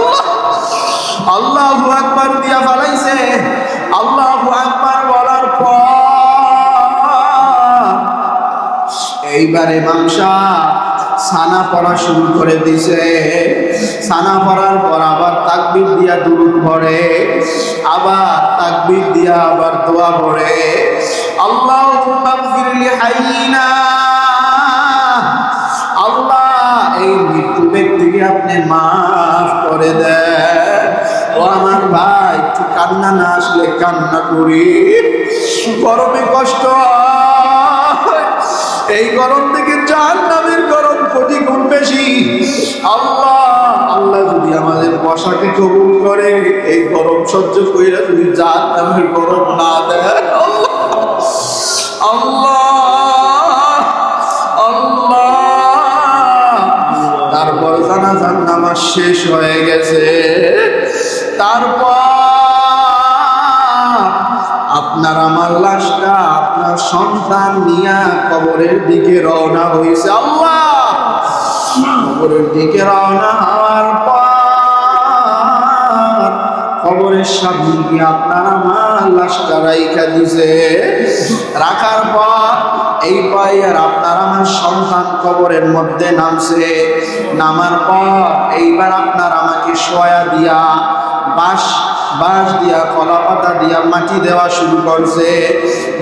S1: আল্লাহু আকবার দিয়া ফলাইছে। আল্লাহু আকবার বলার পর এইবার ইমাম সাহেব সানা পড়া শুরু করে দিছে। সানা পড়ার পর আবার তাকবীর দিয়া দুরূদ পড়ে, আবার তাকবীর দিয়া আবার দোয়া পড়ে, আল্লাহুম্মা গফিরলি হাইয়িনা, আল্লাহ এই মৃত্যু ব্যক্তিকে আপনি মাফ করে দেন। ও আমার ভাই, একটু কান্না না আসলে কান্না করি, গরমে কষ্ট হয়, এই গরম থেকে জাহান্নামের গরম কোটি গুণ বেশি। আল্লাহ আল্লাহ যদি আমাদের বসাকে কবুল করে, এই গরম সহ্য কইরা যদি জাহান্নামের গরম না দেয়, আল্লাহ আল্লাহ। তারপর জানাজার নামাজ শেষ হয়ে গেছে। তারপর আপনার আমার লাশটা আপনার সন্তান নিয়া কবরের দিকে রওনা হয়েছে। আল্লাহ কবরের দিকে রওনা হওয়ার পর কবরের সামনে গিয়ে আপনার আমার লাশটা রাইখা দিছে। রাখার পর এই পাইয়ার আপনার আমার সন্তান কবরের মধ্যে নামছে। নামার পর এইবার আপনার আমাকে শোয়া দিয়া বাঁশ দিয়া, কলা পাতা দিয়া মাটি দেওয়া শুরু করছে।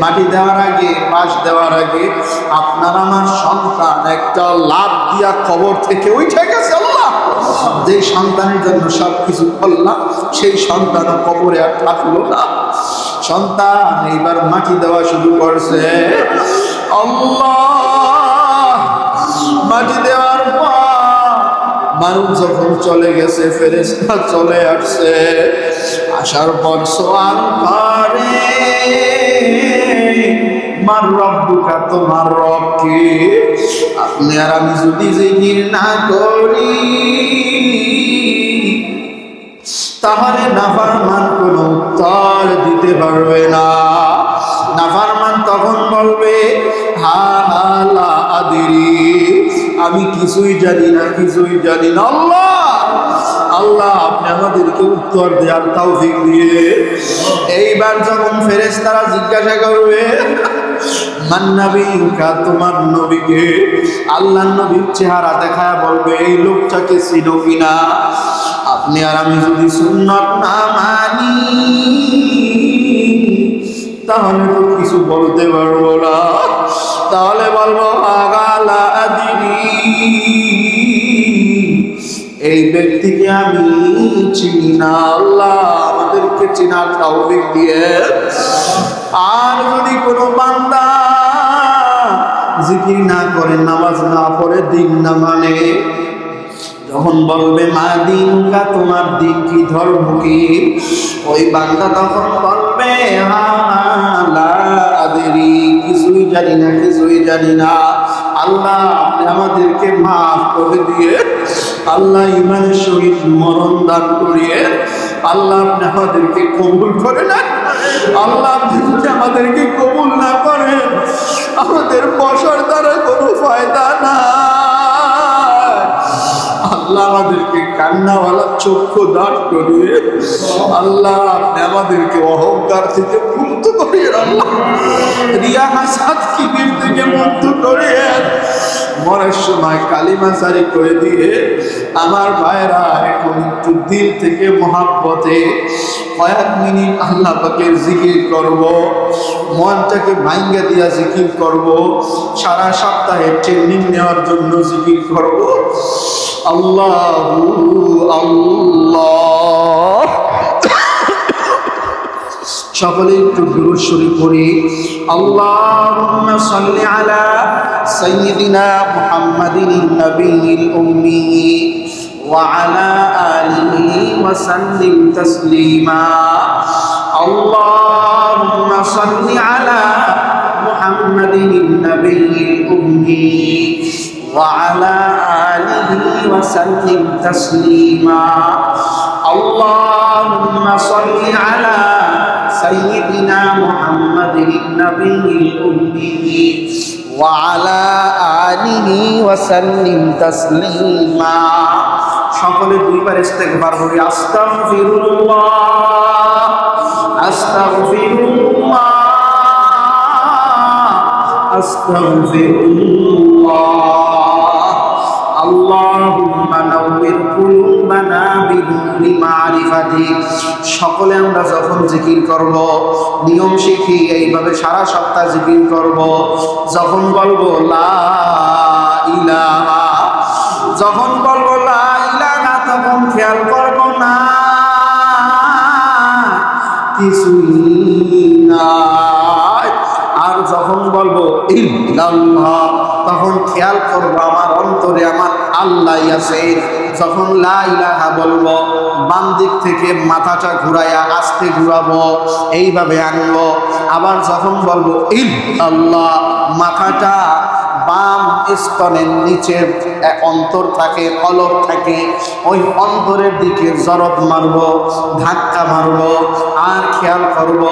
S1: মাটি দেওয়ার আগে, বাঁশ দেওয়ার আগে আপনার আমার সন্তান একটা লাফ দিয়া কবর থেকে উঠে গেছে। আল্লাহ, যে সন্তানের জন্য সবকিছু করলাম সেই সন্তান কবরে আর থাকলো না। সন্তান এইবার মাটি দেওয়া শুরু করছে। আল্লাহ মাটি দেওয়ার পর মানুষ যখন চলে গেছে, ফেরেশতা চলে আসছে, আসার পর সওয়াল করে, মার রব্বুকা, তোমার রব কে? আপনি আর আমি যদি জিকির না করি তাহলে নাফরমান কোনো উত্তর দিতে পারবে না। নাফরমান তখন বলবে, হা হা লা আদরি, আমি কিছুই জানি না, কিছুই জানি না। আল্লাহ আল্লাহ আপনি আমাদেরকে উত্তর দেওয়ার তৌফিক দিয়ে। এইবার যখন ফেরেশতারা জিজ্ঞাসা করবে, মান নবীকা, তোমার নবীকে? আল্লাহ নবীর চেহারা দেখায় বলবে, এই লোকটাকে চিনো কিনা? আপনি আর আমি যদি সুন্নাত না মানি তাহলে তো কিছু বলতে পারবো না, তাহলে বলবো আগালা আদিরি, এই ব্যক্তিকে আমি চিনি না। আল্লাহ আমাদেরকে চিনার তৌফিক দিয়ে। আর যদি কোনো বান্দা জিকির না করে, নামাজ না পড়ে, দিন না মানে, যখন বলবে মা দিনকা, তোমার দিন কি, ধর্ম কি, ওই বান্দা তখন বলবে হা লা আদরি, কিছুই জানি না, কিছুই জানি না। আল্লাহ আপনি আমাদেরকে মাফ করে দিয়ে, আল্লাহ ইমানের সহিত মরণ দান করিয়ে, আল্লাহ আপনি আমাদেরকে কবুল করে না। আল্লাহ আপনি যদি আমাদেরকে কবুল না করেন আমাদের বসার দ্বারা কোনো ফায়দা না। আল্লাহ আমাদেরকে কান্নাওয়ালা চক্ষু দান করিয়ে, আল্লাহ আপনি আমাদেরকে অহংকার থেকে মুক্ত করিয়ে, আল্লাহ রিয়া হাসাদ কিবির থেকে মুক্ত করিয়ে, মরার সময় কালিমা জারি করে দিয়ে আমার ভাইরা এখন একটু দিল থেকে মহাব্বতে কয়েক মিনিট আল্লাহ পাকের জিকির করব, মনটাকে ভাঙ্গা দিয়া জিকির করব, সারা সপ্তাহে ট্রেনিং নেওয়ার জন্য জিকির করব। আল্লাহু আল্লাহ। সকলে একটু দুরূদ শরীফ পড়ি। আল্লাহুম্মা সাল্লি আলা সাইয়্যিদিনা মুহাম্মাদিন নবিয়্যিল উম্মি ওয়া আলা আলিহি ওয়া সাল্লিম তাসলিমা। আল্লাহুম্মা সাল্লি আলা মুহাম্মাদিন নবিয়্যিল উম্মি ওয়া আলা আলিহি ওয়া সাল্লিম তাসলিমা। আল্লাহুম্মা সাল্লি আলা سيدنا محمد النبي الأمي وعلى آله وسلم تسليما। সকলে দুইবার ইস্তেগফার করি। আস্তাগফিরুল্লাহ, আস্তাগফিরুল্লাহ, আস্তাগফিরুল্লাহ। আল্লাহুম্মা নাওয়ির কুলুবানা বিনুরি মারিফাতিক। সকলে আমরা যখন জিকির করব নিয়ম শিখি, এইভাবে সারা সপ্তাহ জিকির করব। যখন বলবো লা ইলাহা, যখন বলবো লা ইলাহা, তখন খেয়াল করব না কিছুই নাই। আর যখন বলবো ইল্লাল্লাহ, তখন খেয়াল করবো আমার অন্তরে আমার আল্লাহ আছে। যখন লা ইলাহা বলবো, বাম দিক থেকে মাথাটা ঘুরাইয়া আস্তে ঘুরাবো, এইভাবে আনবো। আবার যখন বলবো ইল্লাল্লাহ, মাথাটা বাম স্তনের নিচে অন্তর থাকে, কলব থাকে, ওই অন্তরের দিকে জরব মারবো, ধাক্কা মারবো। আর খেয়াল করবো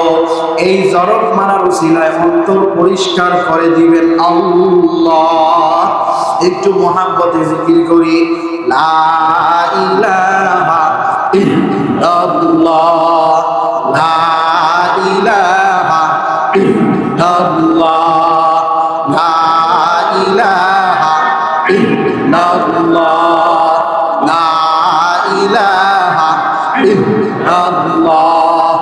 S1: এই জরব মারার উসিলায় অন্তর পরিষ্কার করে দিবেন আল্লাহ। একটু মহাব্বতে জিকির করি। লা ইলাহা ইল্লাল্লাহ, লা ইলাহা ইল্লাল্লাহ, লা ইলাহা ইল্লাল্লাহ, লা ইলাহা ইল্লাল্লাহ,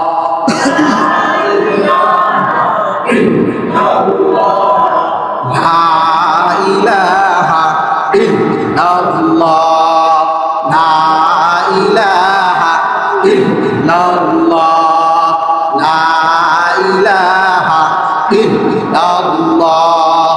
S1: লা ইলাহা ইল্লাল্লাহ, লা ইলাহা ইল্লাল্লাহ, লা ইলাহা ইল্লাল্লাহ,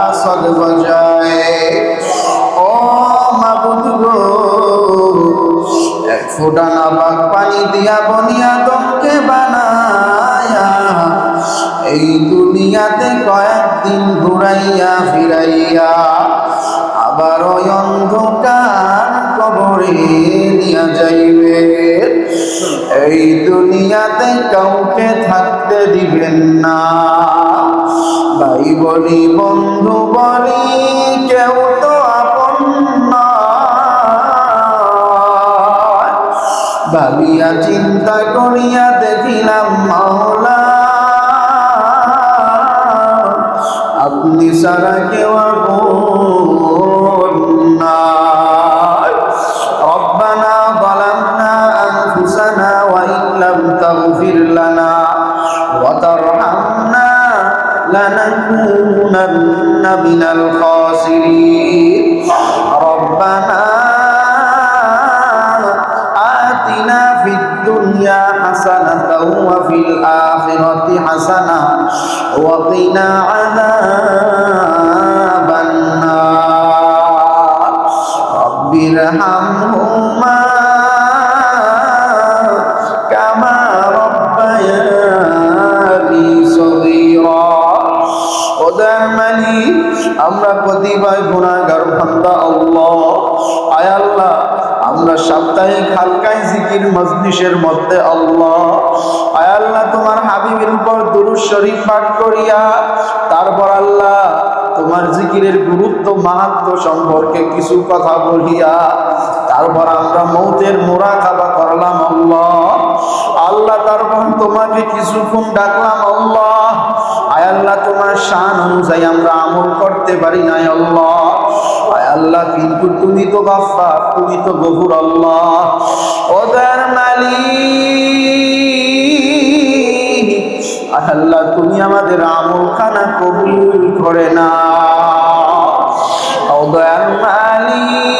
S1: ফুটানা পাক পানি দিয়া বনিয়াদমকে বানায়া এই দুনিয়াতে কয়েকদিন ঘুরাইয়া ফিরাইয়া আবার ওই অন্ধকার কবরে নিয়ে যাইবে। এই দুনিয়াতে কাউকে থাকতে দিবেন না। ভাই বলি বন্ধু বলি কেউ তো আপন নয়। ভাবিয়া চিন্তা করিয়া দেখিলাম মাওলা আপনি সারা কেউ আপন নয়। রব্বানা যালামনা আনফুসানা ওয়া ইন লাম তাগফির লানা ওয়া তারহামনা লানাকুনান্না মিনাল খাসিরিন। রব্বানা আতিনা ফিদ দুনিয়া হাসানাতাও ওয়া ফিল আখিরাতি হাসানাহ ওয়া কিনা আযাবান নার। রব্বিরহামহুমা কামা রাব্বায়ানি সগীরা। ওদের মালিক আমরা কতিপয় গুনাহগার বান্দা আল্লাহ, আয় আল্লাহ আমরা সাপ্তাহিক হালকায় জিকির মজলিসের মধ্যে আল্লাহ, আয় আল্লাহ তোমার হাবিবের উপর দুরূদ শরীফ পাঠ করিয়া তারপর আল্লাহ তোমার জিকিরের গুরুত্ব মাহাত্ম্য সম্পর্কে কিছু কথা বলিয়া তারপর আমরা মৌতের মুরাকাবা করলাম আল্লাহ। আল্লাহ তারপর তোমাকে কিছুক্ষণ ডাকলাম আল্লাহ, আয় আল্লাহ তোমার শান অনুযায়ী আমরা আমল করতে পারি নাই আল্লাহ, আয় আল্লাহ কিন্তু তুমি তো গাফফার, তুমি তো গফুর আল্লাহ। ওদের মালিক আল্লাহ তুমি আমাদের আমল খানা কবুল করে না। ওদের মালিক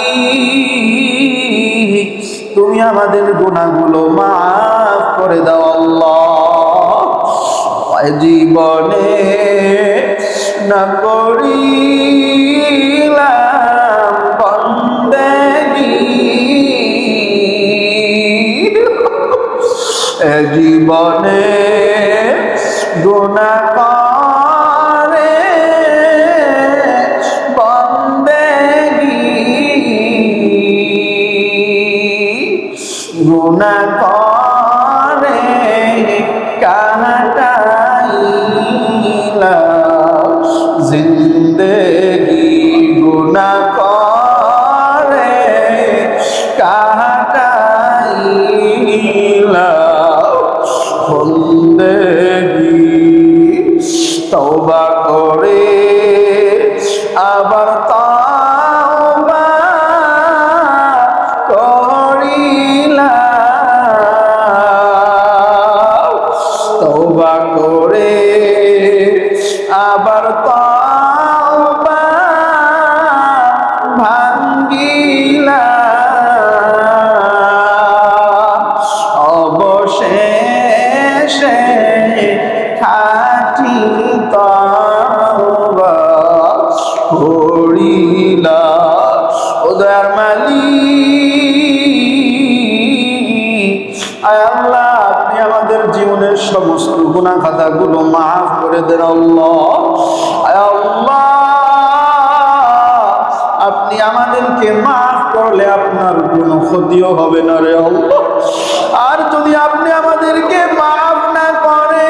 S1: তুমি আমাদের গুনাহগুলো মাফ করে দাও আল্লাহ। জীবনে না করিলাম বন্দেগী, জীবনে গুনাহ করে বন্দেগী, গুনাহ করে কাটাইলাম জিন্দেগি, গুনাহ করে কাটাইলাম জিন্দেগি। তওবা করে আবার তওবা করিলাম, তওবা করে আবার তওবা ভাঙ্গিলাম, অবশেষে খাঁটি তওবা করিলাম। ওদের মালিক আয় আল্লাহ আপনি আমাদের জীবনের সমস্ত গুনাহ খাতাগুলো মাফ করে দেন আল্লাহ। আয় আল্লাহ আপনি আমাদেরকে মাফ করলে আপনার কোনো ক্ষতিও হবে না রে আল্লাহ। আর যদি আপনি আমাদেরকে মাফ না করে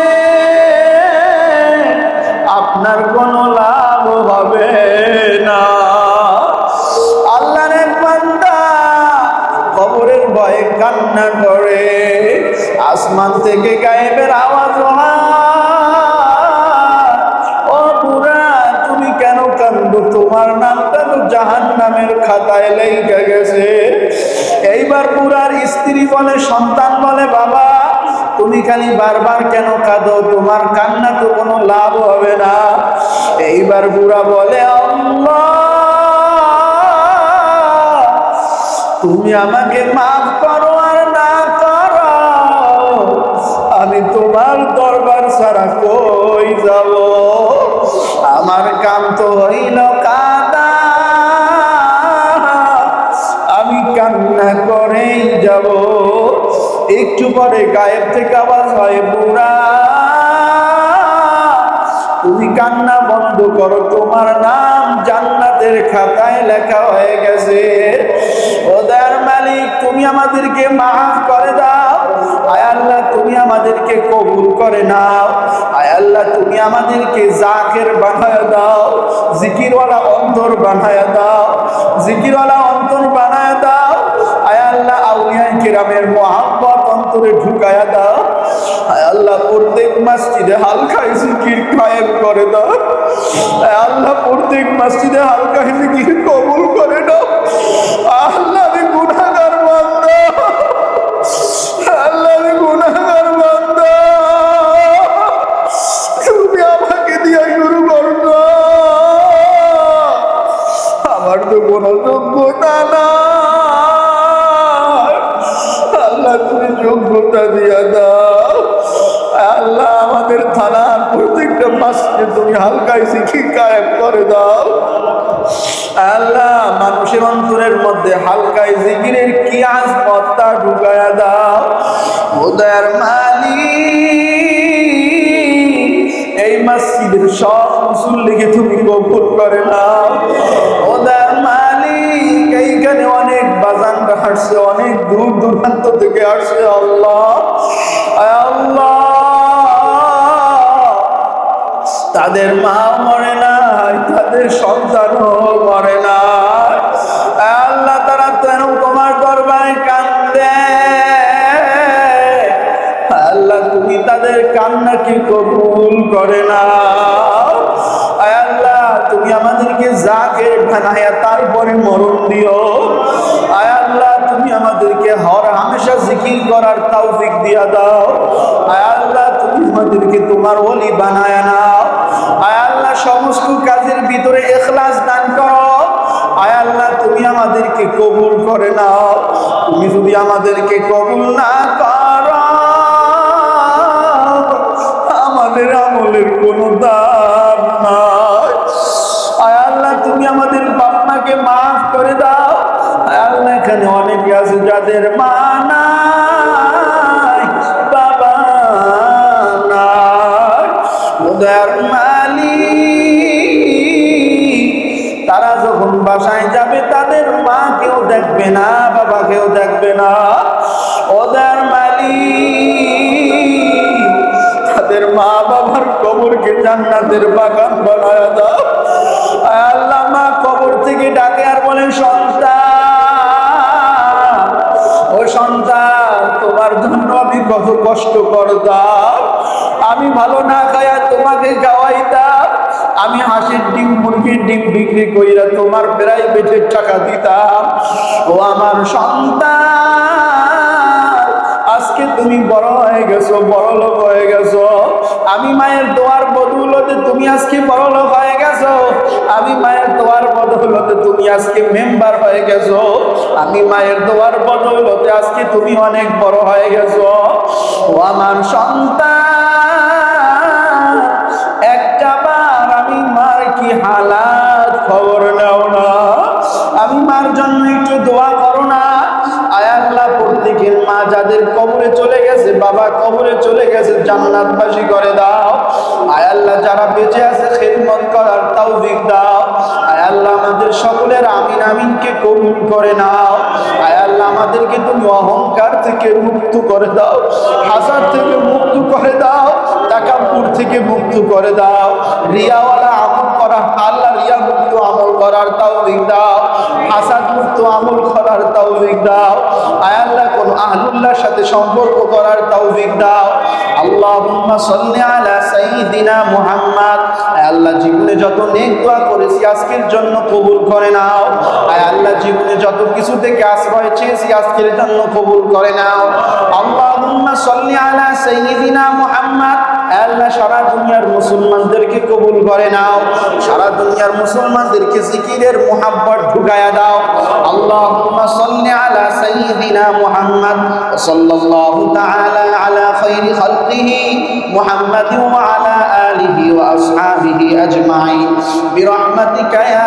S1: আপনার কোনো লাভ হবে না। আল্লাহর এক বান্দা কবরের ভয়ে কান্না করে, আসমান থেকে গায়েবের আওয়াজ হয়, ও বুড়া তুমি কেন কান্দো, তোমার নামটা তো জাহান্নামের খাতায় লেখা গেছে। এইবার বুড়ার স্ত্রী বলে, সন্তান বলে, বাবা তুমি খালি বারবার কেন কাঁদো, তোমার কান্না তো কোনো লাভ হবে না। এইবার বুড়া বলে, আল্লাহ তুমি আমাকে মাফ করো আর না করো, আমি তোমার দরবার ছাড়া কই যাব। আমার কাম তো হইল কাঁদা, আমি কান্না করেই যাব। একটু পরে গায়েব থেকে আওয়াজ হয়, বুড়া তুমি কান্না বন্ধ করো, তোমার নাম জান্নাতের খাতায় লেখা হয়ে গেছে। ও দয়ার মালিক, তুমি আমাদেরকে মাফ করে দাও। আয় আল্লাহ, তুমি আমাদেরকে কবুল করে নাও। আয় আল্লাহ, তুমি আমাদেরকে জাকের বানায় দাও, জিকিরওয়ালা অন্তর বানায় দাও, জিকিরওয়ালা অন্তর বানায় দাও। আয় আল্লাহ, আউলিয়া কিরামের মোহাব্বত অন্তরে ঢুকায়া দাও। আয় আল্লাহ, প্রত্যেক মসজিদে হালকা জিকির কায়েম করে দাও। আয় আল্লাহ, প্রত্যেক মসজিদে হালকা জিকির কবুল করে দাও। আল্লাহ, আমি গুনাহগার বান্দা, আল্লাহ আমি গুনাহগার বান্দা, তুমি আমাকে দিয়া শুরু করো না। আমার তো কোনো যোগ্যতা না, আল্লাহ তুমি যোগ্যতা দিয়া দাও। আল্লাহ, আমাদের থানার প্রত্যেকটা মাসকে তুমি হালকায় জিকির কায়েম করে দাও। আল্লাহ, মানুষের অন্তরের মধ্যে হালকায় জিকিরের কি আজমত তা ঢুকায়া দাও। ও দয়ার মালিক, এই মসজিদের সব মুসল্লিকে তুমি কবুল করে নাও। ও দয়ার মালিক, এইখানে অনেক বাজানরা আসছে, অনেক দূর দূরান্ত থেকে আসছে। আল্লাহ, আল্লাহ, তাদের মা মরে নাই, তাদের সন্তানও মরে নাই। আল্লাহ, তারা কেন তোমার দরবারে কান্দে? আল্লাহ, তুমি তাদের কান্নাকে কবুল করে নাও। আল্লাহ, তুমি আমাদেরকে জাকের বানায়া তারপরে মরণ দিও। আয় আল্লাহ, তুমি আমাদেরকে হর হামেশা জিকির করার তৌফিক দিয়া দাও। আয় আল্লাহ, তুমি আমাদেরকে তোমার ওলি বানায়া নাও। আয় আল্লাহ, সমস্ত কাজের ভিতরে ইখলাস দান করো। আয় আল্লাহ, তুমি আমাদেরকে কবুল করে নাও। তুমি যদি আমাদেরকে কবুল না করো, আমাদের আমলের কোনো দাম নাই। আয় আল্লাহ, তুমি আমাদের বাপ মাকে মাফ করে দাও। আয় আল্লাহ, এখানে অনেকে আছে যাদের মা নাই, বাবা নাই। ওদের মালিক, তারা যখন বাসায় যাবে তাদের মা কেউ দেখবে না, বাবা কেউ দেখবে না। ওদের মালিক, তাদের মা বাবার কবরকে জান্নাতের বাগান বানায় দাও। আল্লাহ, মা কবর থেকে ডাকে আর বলেন, সন্তান, ও সন্তান, তোমার জন্য আমি কত কষ্ট করতাম। আমি ভালো না খায়া তোমাকে খাওয়াইতাম, আমি হাঁসের ডিম মুরগির ডিম বিক্রি কইরা তোমার প্রাইভেটের টাকা দিতাম। ও আমার সন্তান, আজকে তুমি বড় হয়ে গেছো, বড় লোক হয়ে গেছো। আমি মায়ের দোয়ার বদৌলতে তুমি আজকে বড় লোক হয়ে গেছো। আমি মায়ের দোয়ার বদৌলতে তুমি আজকে মেম্বার হয়ে গেছো। আমি মায়ের দোয়ার বদৌলতে আজকে তুমি অনেক বড় হয়ে গেছো। ও আমার সন্তান, একটা বার আমি মার কি হালাত খবর নাও না, আমি মার জন্য একটু দোয়া করো না। আয় আল্লাহ, প্রত্যেকের মা যাদের কবরে চলে গেছে, বাবা কবরে চলে গেছে, জান্নাতবাসী করে দাও। আয় আল্লাহ, যারা বেঁচে আছে খিদমত করার তৌফিক দাও। আয় আল্লাহ, আমাদের সকলের আমিন আমিনকে কবুল করে নাও। আয় আল্লাহ, আমাদেরকে তুমি অহংকার থেকে মুক্ত করে দাও, হাসাদ থেকে মুক্ত করে দাও, তাকাব্বুর থেকে মুক্ত করে দাও, রিয়াওয়ালা আমল করা, আল্লাহ রিয়া মুক্ত আমল করার তৌফিক দাও, হাসাদ মুক্ত আমল করার তৌফিক দাও। আয় আল্লাহ, কোন আহলুল্লাহর সাথে সম্পর্ক করার তৌফিক দাও। আল্লাহুম্মা সাল্লি আলা সাইয়্যিদিনা মুহাম্মদ। আয় আল্লাহ, জীবনে যত নেক দোয়া করেছি আজকের জন্য কবুল করে নাও। আয় আল্লাহ, জীবনে যত কিছু থেকে আশ্রয় চেয়েছি আজকের জন্য কবুল করে নাও। আল্লাহুম্মা সাল্লি আলা সাইয়্যিদিনা মুহাম্মদ। আল্লাহ, সারা দুনিয়ার মুসলমানদেরকে কবুল করে নাও, সারা দুনিয়ার মুসলমানদেরকে জিকিরের মুহাব্বত ঢুকায়া দাও। আল্লাহুম্মা সাল্লি আলা সাইয়্যিদিনা মুহাম্মদ সাল্লাল্লাহু তাআলা আলা খায়রি খালকিহি মুহাম্মাদিন ওয়া আলা আলিহি ওয়া আসহাবিহি আজমাইন বিরহমাতিকা ইয়া